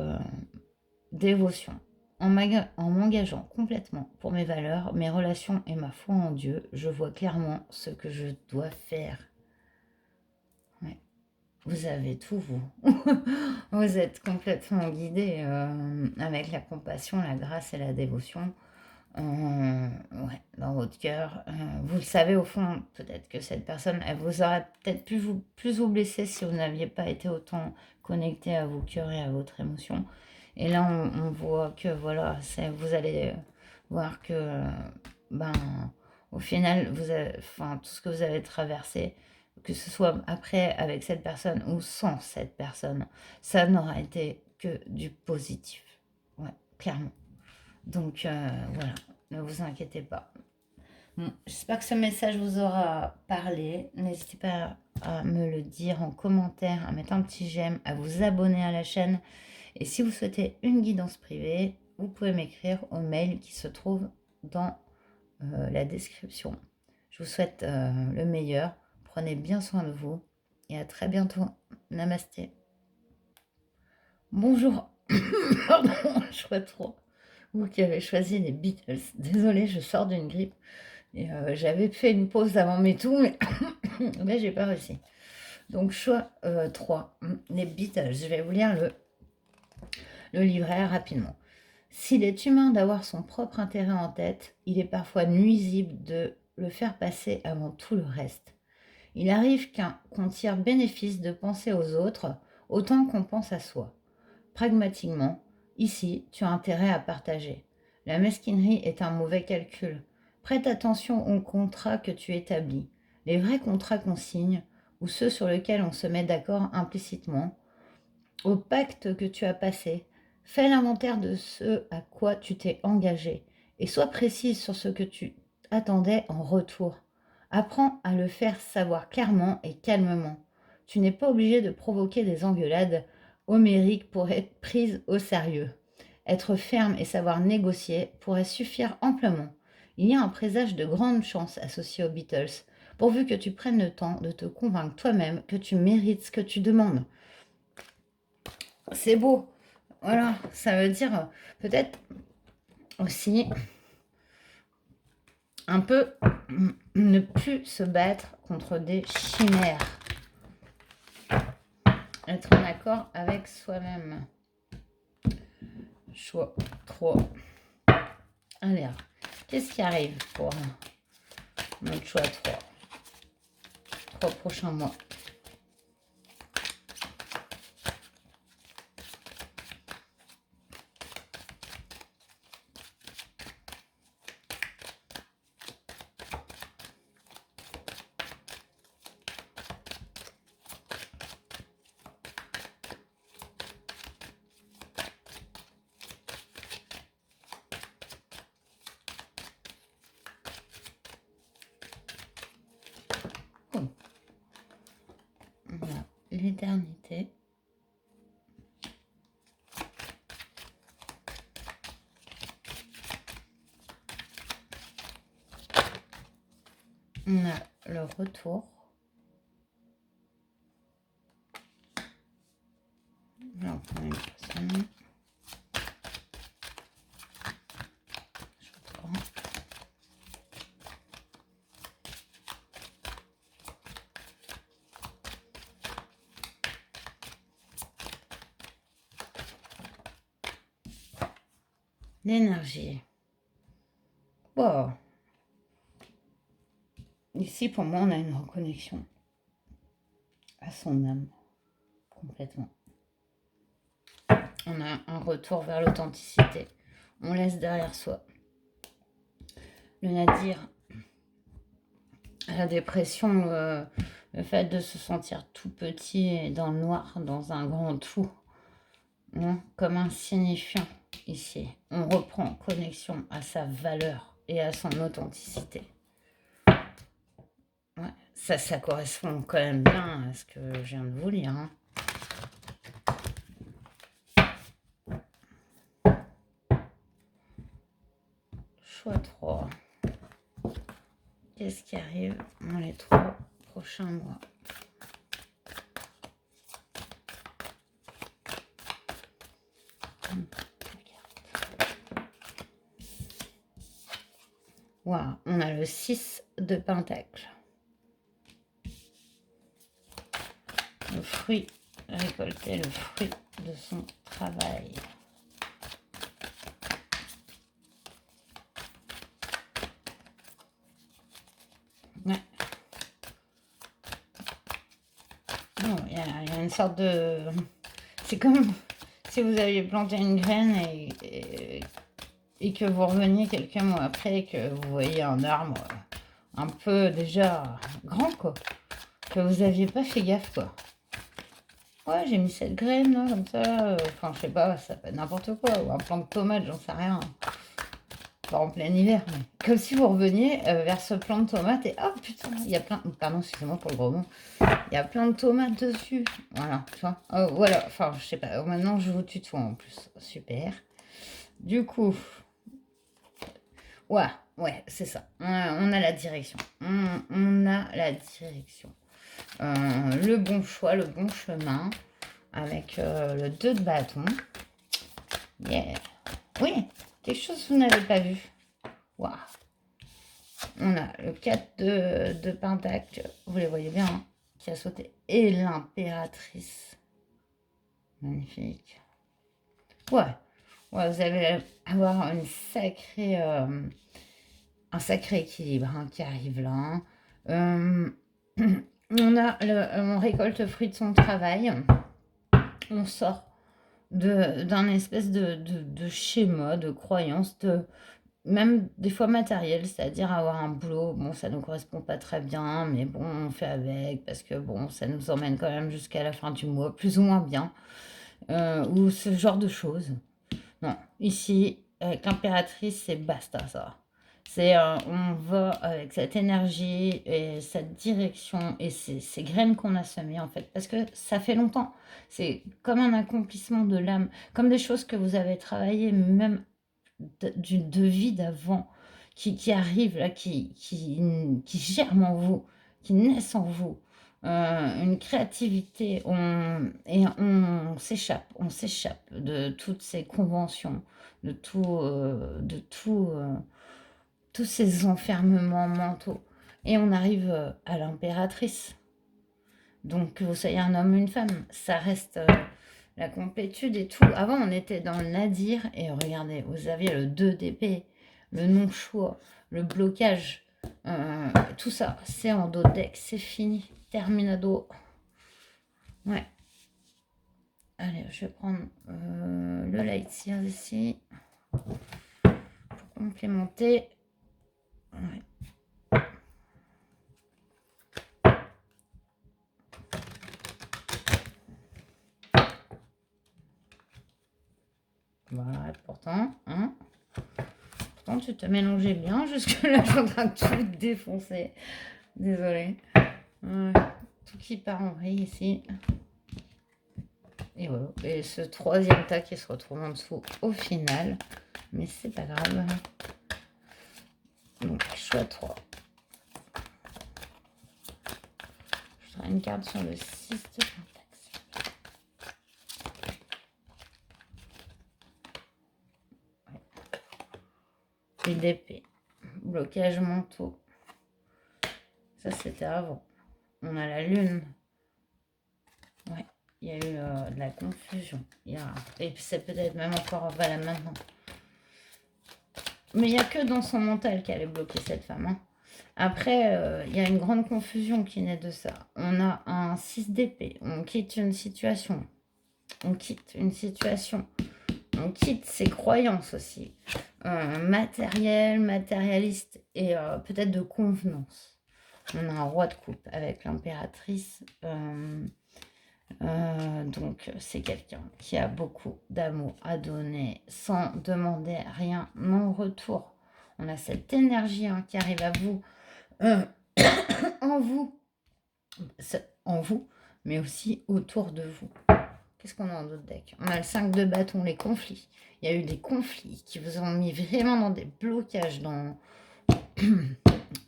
dévotion. En m'engageant complètement pour mes valeurs, mes relations et ma foi en Dieu, je vois clairement ce que je dois faire. Ouais. Vous avez tout, vous. Vous êtes complètement guidé avec la compassion, la grâce et la dévotion. Ouais, dans votre cœur. Vous le savez au fond, peut-être que cette personne, elle vous aurait peut-être plus vous blesser si vous n'aviez pas été autant connecté à vos cœurs et à votre émotion. Et là, on voit que voilà, vous allez voir que, ben, au final, tout ce que vous avez traversé, que ce soit après avec cette personne ou sans cette personne, ça n'aura été que du positif. Ouais, clairement. Donc voilà, ne vous inquiétez pas. Bon, j'espère que ce message vous aura parlé. N'hésitez pas à me le dire en commentaire, à mettre un petit j'aime, à vous abonner à la chaîne. Et si vous souhaitez une guidance privée, vous pouvez m'écrire au mail qui se trouve dans la description. Je vous souhaite le meilleur. Prenez bien soin de vous et à très bientôt. Namasté. Bonjour. Pardon, choix 3. Vous qui avez choisi les Beatles. Désolée, je sors d'une grippe. Et j'avais fait une pause avant mes tours, mais là, j'ai pas réussi. Donc, choix 3. Les Beatles. Je vais vous lire le livret rapidement. S'il est humain d'avoir son propre intérêt en tête, il est parfois nuisible de le faire passer avant tout le reste. Il arrive qu'on tire bénéfice de penser aux autres autant qu'on pense à soi. Pragmatiquement, ici, tu as intérêt à partager. La mesquinerie est un mauvais calcul. Prête attention aux contrats que tu établis. Les vrais contrats qu'on signe, ou ceux sur lesquels on se met d'accord implicitement, au pacte que tu as passé. Fais l'inventaire de ce à quoi tu t'es engagé et sois précise sur ce que tu attendais en retour. Apprends à le faire savoir clairement et calmement. Tu n'es pas obligé de provoquer des engueulades homériques pour être prise au sérieux. Être ferme et savoir négocier pourrait suffire amplement. Il y a un présage de grandes chances associé aux Beatles, pourvu que tu prennes le temps de te convaincre toi-même que tu mérites ce que tu demandes. C'est beau. Voilà, ça veut dire peut-être aussi un peu ne plus se battre contre des chimères. Être en accord avec soi-même. Choix 3. Allez, qu'est-ce qui arrive pour notre choix 3 prochains mois? L'éternité. On a le retour. Alors, on a une personne. L'énergie. Bon. Ici, pour moi, on a une reconnexion à son âme, complètement. On a un retour vers l'authenticité. On laisse derrière soi le nadir, la dépression, le fait de se sentir tout petit et dans le noir, dans un grand tout, hein, comme insignifiant ici. On reprend connexion à sa valeur et à son authenticité. Ouais, ça correspond quand même bien à ce que je viens de vous lire. Hein. Choix 3. Qu'est-ce qui arrive dans les 3 prochains mois? Wow, on a le 6 de Pentacle. Le fruit, récolter le fruit de son travail. Ouais. Non, il y a une sorte de... C'est comme si vous aviez planté une graine et que vous reveniez quelques mois après et que vous voyez un arbre un peu déjà grand, quoi. Que vous n'aviez pas fait gaffe, quoi. Ouais, j'ai mis cette graine, là, comme ça. Enfin, je sais pas, ça peut être n'importe quoi. Ou un plant de tomate, j'en sais rien. Pas en plein hiver, mais comme si vous reveniez vers ce plant de tomate et oh putain, il y a plein, pardon, excusez-moi pour le gros mot, il y a plein de tomates dessus. Voilà, tu vois. Voilà, enfin, je sais pas, maintenant je vous tutoie en plus. Super. Du coup, ouais, c'est ça. On a la direction. On a la direction. Le bon choix, le bon chemin avec le 2 de bâton. Yeah. Oui, quelque chose que vous n'avez pas vu. Waouh. On a le 4 de Pentacle, vous les voyez bien, hein, qui a sauté. Et l'impératrice. Magnifique. Ouais, vous allez avoir une sacrée, un sacré équilibre hein, qui arrive là. On récolte le fruit de son travail. On sort d'un espèce de schéma, de croyance, même des fois matériel, c'est-à-dire avoir un boulot, bon, ça ne nous correspond pas très bien, mais bon, on fait avec, parce que bon, ça nous emmène quand même jusqu'à la fin du mois, plus ou moins bien, ou ce genre de choses. Non, ici, avec l'impératrice, c'est basta, ça. C'est, on va avec cette énergie et cette direction et ces graines qu'on a semées, en fait, parce que ça fait longtemps. C'est comme un accomplissement de l'âme, comme des choses que vous avez travaillées, même de vie d'avant qui arrive là, qui germe en vous, qui naissent en vous. Une créativité, on s'échappe de toutes ces conventions, de tous ces enfermements mentaux. Et on arrive à l'impératrice. Donc, que vous soyez un homme ou une femme, ça reste la complétude et tout. Avant, on était dans le nadir et regardez, vous aviez le 2 d'épée, le non-choix, le blocage, tout ça, c'est en dos de deck, c'est fini, terminado. Ouais. Allez, je vais prendre le light sears ici pour complémenter. Ouais. Voilà, pourtant, hein. Pourtant, tu te mélangeais bien. Jusque-là, je suis en train de tout défoncer. Désolée. Ouais. Tout qui part en vrille ici. Et voilà. Et ce troisième tas qui se retrouve en dessous au final. Mais c'est pas grave. Donc, choix 3. une carte sur le 6 de Pentacle. Et d'épée. Blocage mentaux. Ça, c'était avant. On a la lune. Ouais, il y a eu de la confusion. Et puis c'est peut-être même encore valable maintenant. Mais il n'y a que dans son mental qu'elle est bloquée, cette femme. Hein. Après, il y a une grande confusion qui naît de ça. On a un 6 d'épée. On quitte une situation. On quitte une situation. On quitte ses croyances aussi. Matérielles, matérialistes et peut-être de convenance. On a un roi de coupe avec l'impératrice. Donc, c'est quelqu'un qui a beaucoup d'amour à donner sans demander rien en retour. On a cette énergie qui arrive à vous, en vous, mais aussi autour de vous. Qu'est-ce qu'on a en d'autres decks? On a le 5 de bâton, les conflits. Il y a eu des conflits qui vous ont mis vraiment dans des blocages dans,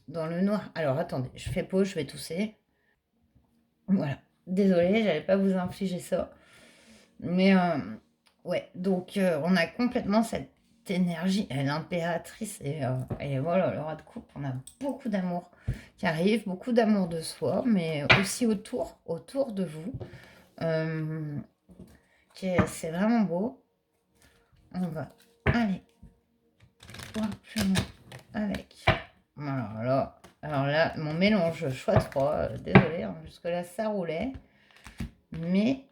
dans le noir. Alors, attendez, je fais pause, je vais tousser. Voilà. Désolée, j'allais pas vous infliger ça. Mais ouais, donc on a complètement cette énergie, l'impératrice et voilà, le roi de coupe, on a beaucoup d'amour qui arrive, beaucoup d'amour de soi, mais aussi autour de vous. C'est vraiment beau. On va aller voir plus loin avec. Alors là, mon mélange choix 3, désolé, hein, jusque-là ça roulait, mais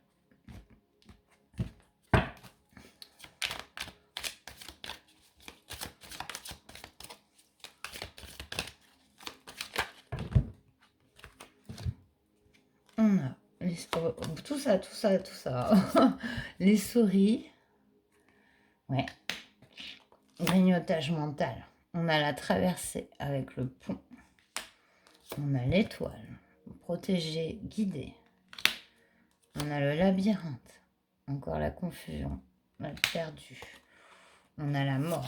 on a tout ça. Les souris. Ouais. Grignotage mental. On a la traversée avec le pont. On a l'étoile. Protégé, guidé. On a le labyrinthe. Encore la confusion. On a le perdu. On a la mort.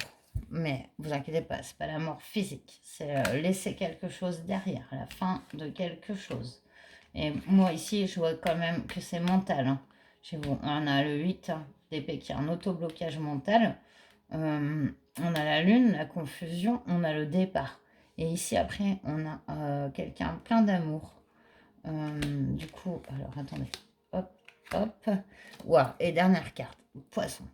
Mais vous inquiétez pas, c'est pas la mort physique. C'est laisser quelque chose derrière. La fin de quelque chose. Et moi ici, je vois quand même que c'est mental. Hein. Chez vous, on a le 8 d'épée qui est un auto-blocage mental. On a la lune, la confusion, on a le départ. Et ici, après, on a quelqu'un plein d'amour. Du coup, alors attendez. Hop, hop. Wow. Et dernière carte, poisson.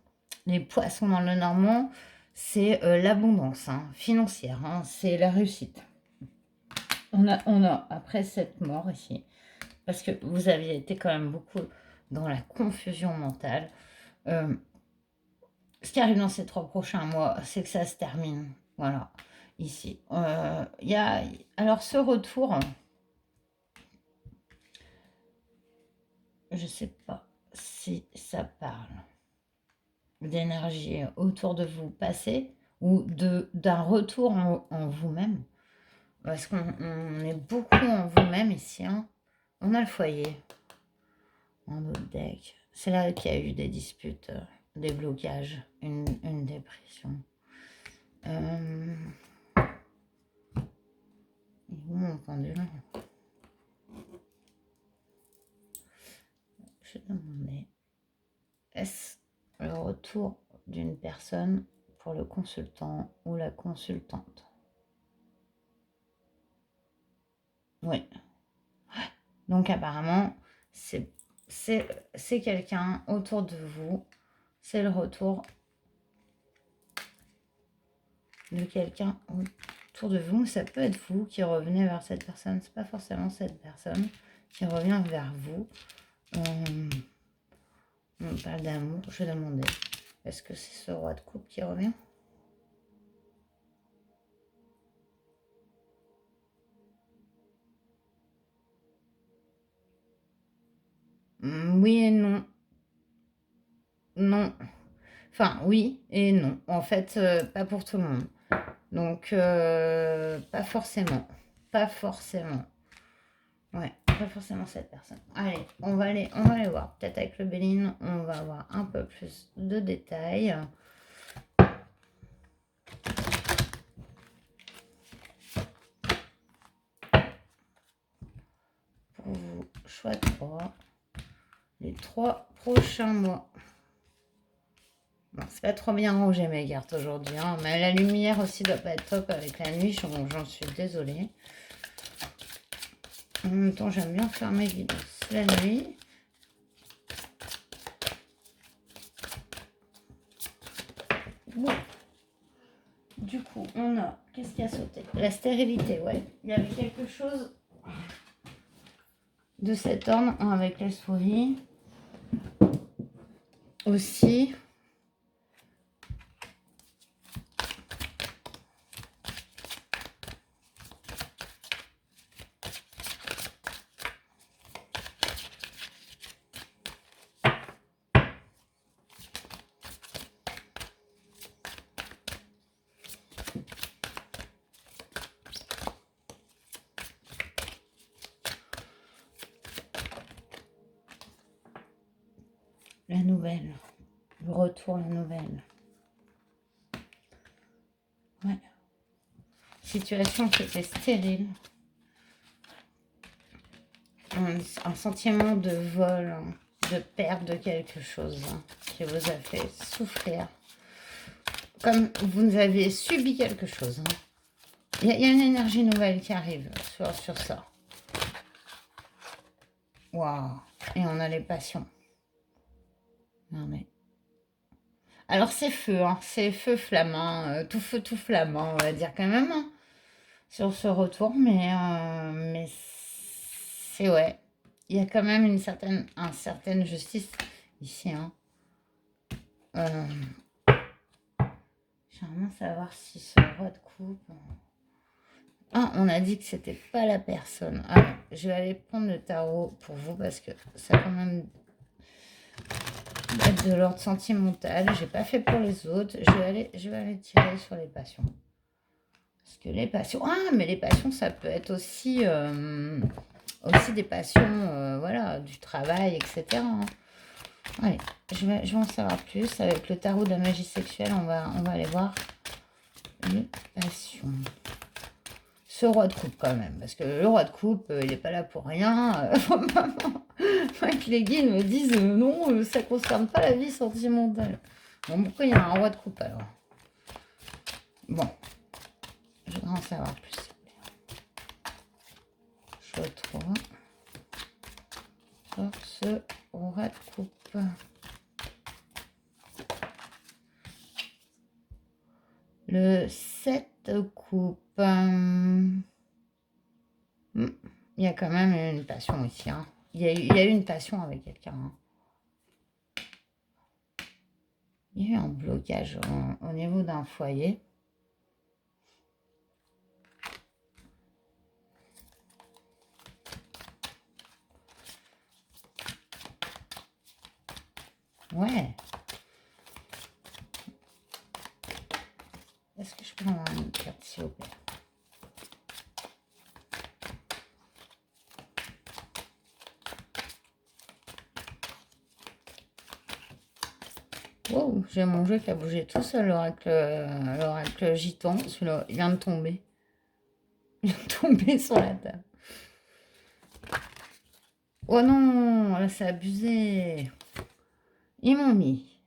Les poissons dans le normand, c'est l'abondance financière. C'est la réussite. On a, après cette mort ici, parce que vous aviez été quand même beaucoup dans la confusion mentale. Ce qui arrive dans ces 3 prochains mois, c'est que ça se termine. Voilà, ici. Alors, ce retour, je ne sais pas si ça parle d'énergie autour de vous passé ou d'un retour en vous-même. Parce qu'on est beaucoup en vous-même ici. Hein. On a le foyer en notre deck. C'est là qu'il y a eu des disputes, des blocages, une dépression. Où mon pendule? Je demandais, est-ce le retour d'une personne pour le consultant ou la consultante? Oui. Donc apparemment, c'est quelqu'un autour de vous. C'est le retour de quelqu'un autour de vous. Ça peut être vous qui revenez vers cette personne. C'est pas forcément cette personne qui revient vers vous. On parle d'amour. Je demandais, est-ce que c'est ce roi de coupe qui revient? Oui et non. Non. Enfin, oui et non. En fait, pas pour tout le monde. Donc, pas forcément. Pas forcément. Ouais, pas forcément cette personne. Allez, on va aller voir. Peut-être avec le Béline, on va avoir un peu plus de détails. Pour vous choix 3. Les 3 prochains mois. Bon, c'est pas trop bien rangé mes cartes aujourd'hui, hein, mais la lumière aussi doit pas être top avec la nuit, j'en suis désolée. En même temps, j'aime bien faire mes vidéos la nuit. Bon. Du coup, on a... Qu'est-ce qui a sauté? La stérilité, ouais. Il y avait quelque chose de cet ordre avec les souris. Aussi. La nouvelle. Le retour, la nouvelle. Ouais. Situation qui était stérile. Un sentiment de vol, de perte de quelque chose qui vous a fait souffrir. Comme vous avez subi quelque chose. Il y a une énergie nouvelle qui arrive sur ça. Waouh. Et on a les passions. Non mais... Alors c'est feu, hein, c'est feu flamand, tout feu tout flamand, on va dire quand même, hein, sur ce retour, mais c'est ouais, il y a quand même une certaine justice ici, hein. J'aimerais savoir si ce roi de coupe... Ah, on a dit que c'était pas la personne. Alors, je vais aller prendre le tarot pour vous parce que ça quand même... de l'ordre sentimental, j'ai pas fait pour les autres. Je vais aller tirer sur les passions. Parce que les passions... Ah, mais les passions, ça peut être aussi, aussi des passions, voilà, du travail, etc. Hein. Allez, je vais en savoir plus. Avec le tarot de la magie sexuelle, on va aller voir les passions. Ce roi de coupe quand même, parce que le roi de coupe, il n'est pas là pour rien. Que les guides me disent non, ça ne concerne pas la vie sentimentale. Bon, pourquoi il y a un roi de coupe alors? Bon, je voudrais en savoir plus. Je retrouve sur ce roi de coupe. Le 7 coupe. Il y a quand même une passion ici. Hein. Il y a eu une passion avec quelqu'un. Hein. Il y a eu un blocage au niveau d'un foyer. Ouais. Est-ce que je peux avoir une carte s'il vous plaît? Wow, j'ai mon jeu qui a bougé tout seul, l'oracle gitan. Celui-là, il vient de tomber. Il vient de tomber sur la table. Oh non, là c'est abusé. Ils m'ont mis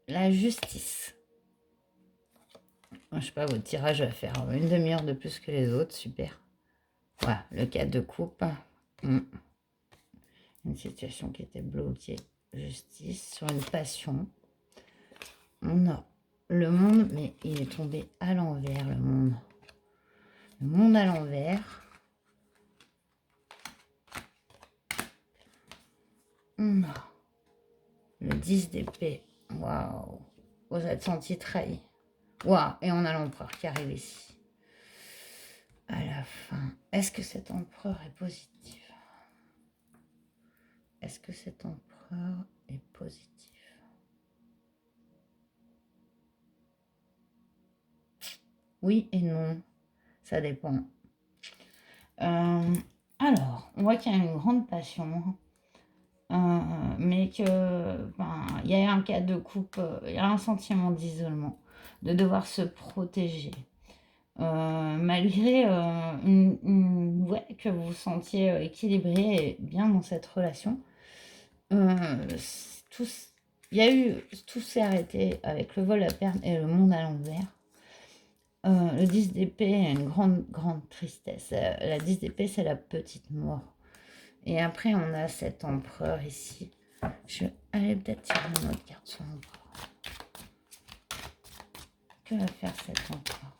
la justice. Je sais pas, votre tirage va faire une demi-heure de plus que les autres, super. Voilà, le 4 de coupe. Une situation qui était bloquée. Justice sur une passion. On a le monde, mais il est tombé à l'envers, le monde. Le monde à l'envers. On a le 10 d'épée. Waouh. Vous êtes senti trahi. Waouh. Et on a l'empereur qui arrive ici. À la fin. Est-ce que cet empereur est positif? Est-ce que cet empereur est positif? Oui et non. Ça dépend. Alors, on voit qu'il y a une grande passion. Mais que il y a un cas de coupe, il y a un sentiment d'isolement, de devoir se protéger, Malgré ouais, que vous vous sentiez équilibré et bien dans cette relation, tout, il y a eu, tout s'est arrêté avec le vol à perles et le monde à l'envers. Le 10 d'épée a une grande, grande tristesse. La 10 d'épée, c'est la petite mort. Et après, on a cet empereur ici. Je vais aller peut-être tirer une autre carte sur l'empereur. Que va faire cet empereur?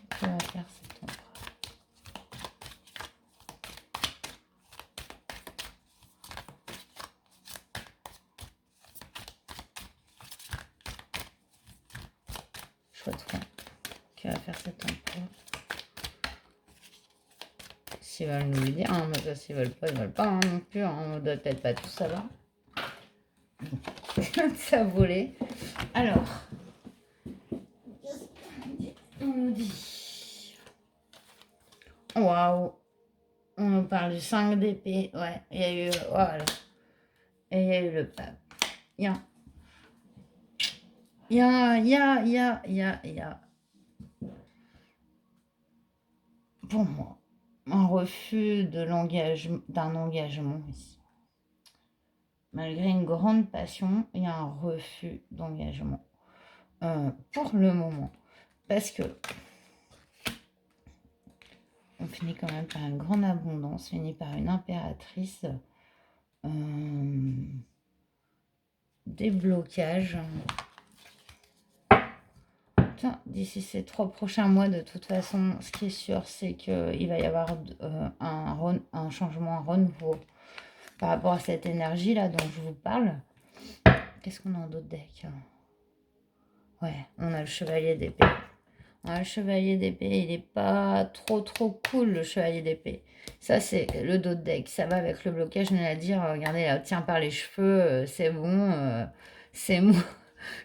Que va faire cet empereur? Choix 3. Que va faire cet empereur? S'ils veulent nous le dire, hein, mais s'ils veulent pas, ils veulent pas hein, non plus. Hein, on doit peut-être pas tout savoir. Ça volait. Alors, on nous dit. Waouh! On nous parle du 5 d'épée. Ouais, il y a eu. Voilà. Et il y a eu le pape. Il y a. Pour moi, un refus d'un engagement ici. Malgré une grande passion, il y a un refus d'engagement pour le moment. Parce que on finit quand même par une grande abondance, finit par une impératrice, des blocages. D'ici ces 3 prochains mois, de toute façon, ce qui est sûr, c'est qu'il va y avoir un changement, un renouveau par rapport à cette énergie-là dont je vous parle. Qu'est-ce qu'on a en d'autres decks? Ouais, on a le chevalier d'épée. Le chevalier d'épée, il n'est pas trop cool, le chevalier d'épée. Ça, c'est le dos de deck. Ça va avec le blocage. Je viens de dire, regardez, là, tiens par les cheveux, c'est bon, c'est moi.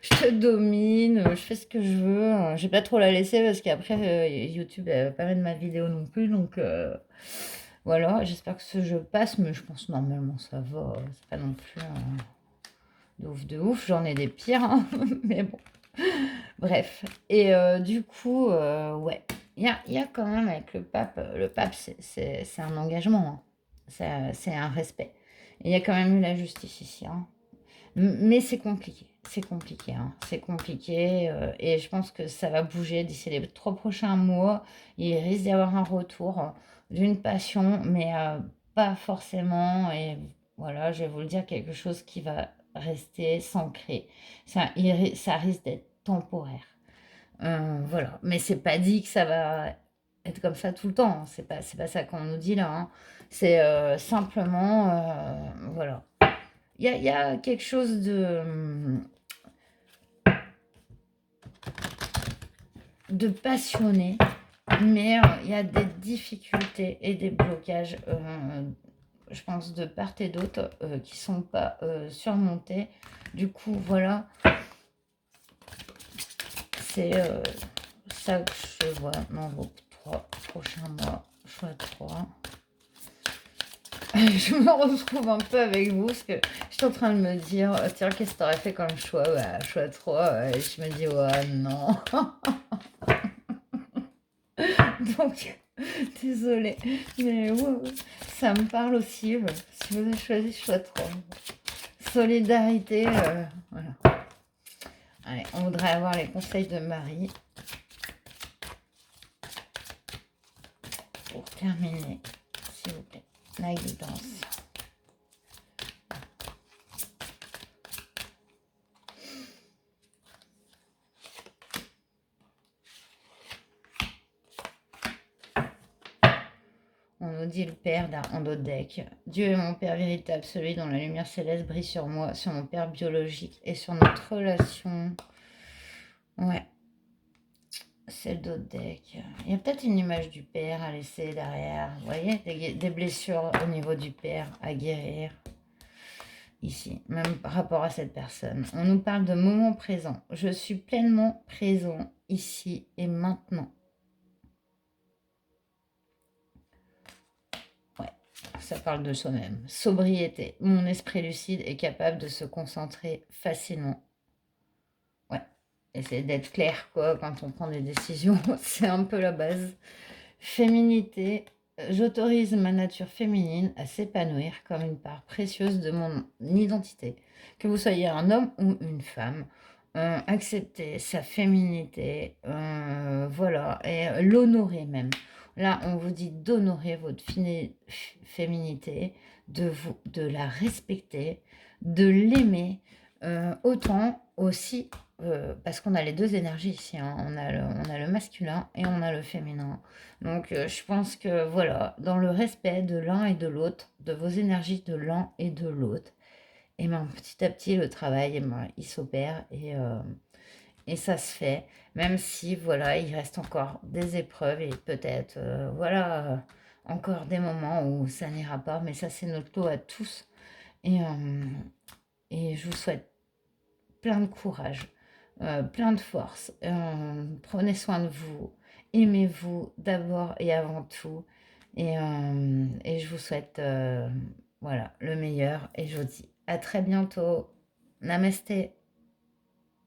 Je te domine, je fais ce que je veux. Je vais pas trop la laisser parce qu'après, YouTube, elle va pas mettre ma vidéo non plus. Donc, voilà, j'espère que ce jeu passe, mais je pense normalement ça va. C'est pas non plus de ouf. J'en ai des pires, hein, mais bon. Bref. Et du coup, ouais, il y a quand même avec le pape, c'est un engagement, hein. C'est un respect. Et il y a quand même eu la justice ici, hein. Mais c'est compliqué, hein. C'est compliqué et je pense que ça va bouger d'ici les 3 prochains mois. Il risque d'y avoir un retour d'une passion, mais pas forcément. Et voilà, je vais vous le dire, quelque chose qui va rester s'ancrer. Ça risque d'être temporaire. Voilà, mais c'est pas dit que ça va être comme ça tout le temps, hein. C'est pas ça qu'on nous dit là, hein. C'est simplement, voilà. Il y a quelque chose de passionné, mais il y a des difficultés et des blocages, je pense, de part et d'autre, qui sont pas surmontés. Du coup, voilà, c'est ça que je vois dans vos 3 prochains mois. Choix 3. Je me retrouve un peu avec vous parce que je suis en train de me dire, tiens, qu'est-ce que tu aurais fait comme choix? Bah, choix 3. Et je me dis, ouais, non. Donc, désolée. Mais ouais, ça me parle aussi. Si vous avez choisi choix 3. Solidarité. Voilà. Allez, on voudrait avoir les conseils de Marie. Pour terminer, s'il vous plaît, la guidance. On nous dit le Père en d'autres deck. Dieu est mon Père véritable, celui dont la lumière céleste brille sur moi, sur mon Père biologique et sur notre relation. Ouais, c'est le d'autres deck. Il y a peut-être une image du Père à laisser derrière. Vous voyez, des blessures au niveau du Père à guérir. Ici, même par rapport à cette personne. On nous parle de moment présent. Je suis pleinement présent ici et maintenant. Ça parle de soi-même. Sobriété. Mon esprit lucide est capable de se concentrer facilement. essayer d'être clair, quoi, quand on prend des décisions. C'est un peu la base. Féminité. J'autorise ma nature féminine à s'épanouir comme une part précieuse de mon identité. Que vous soyez un homme ou une femme, accepter sa féminité, voilà, et l'honorer même. Là, on vous dit d'honorer votre féminité, de la respecter, de l'aimer, autant aussi, parce qu'on a les deux énergies ici, hein. On a le masculin et on a le féminin. Donc, je pense que voilà, dans le respect de l'un et de l'autre, de vos énergies de l'un et de l'autre, et ben, petit à petit, le travail, eh ben, il s'opère et ça se fait, même si, voilà, il reste encore des épreuves et peut-être, voilà, encore des moments où ça n'ira pas, mais ça, c'est notre lot à tous. Et, et je vous souhaite plein de courage, plein de force. Prenez soin de vous, aimez-vous d'abord et avant tout. Et je vous souhaite voilà, le meilleur. Et je vous dis à très bientôt. Namasté.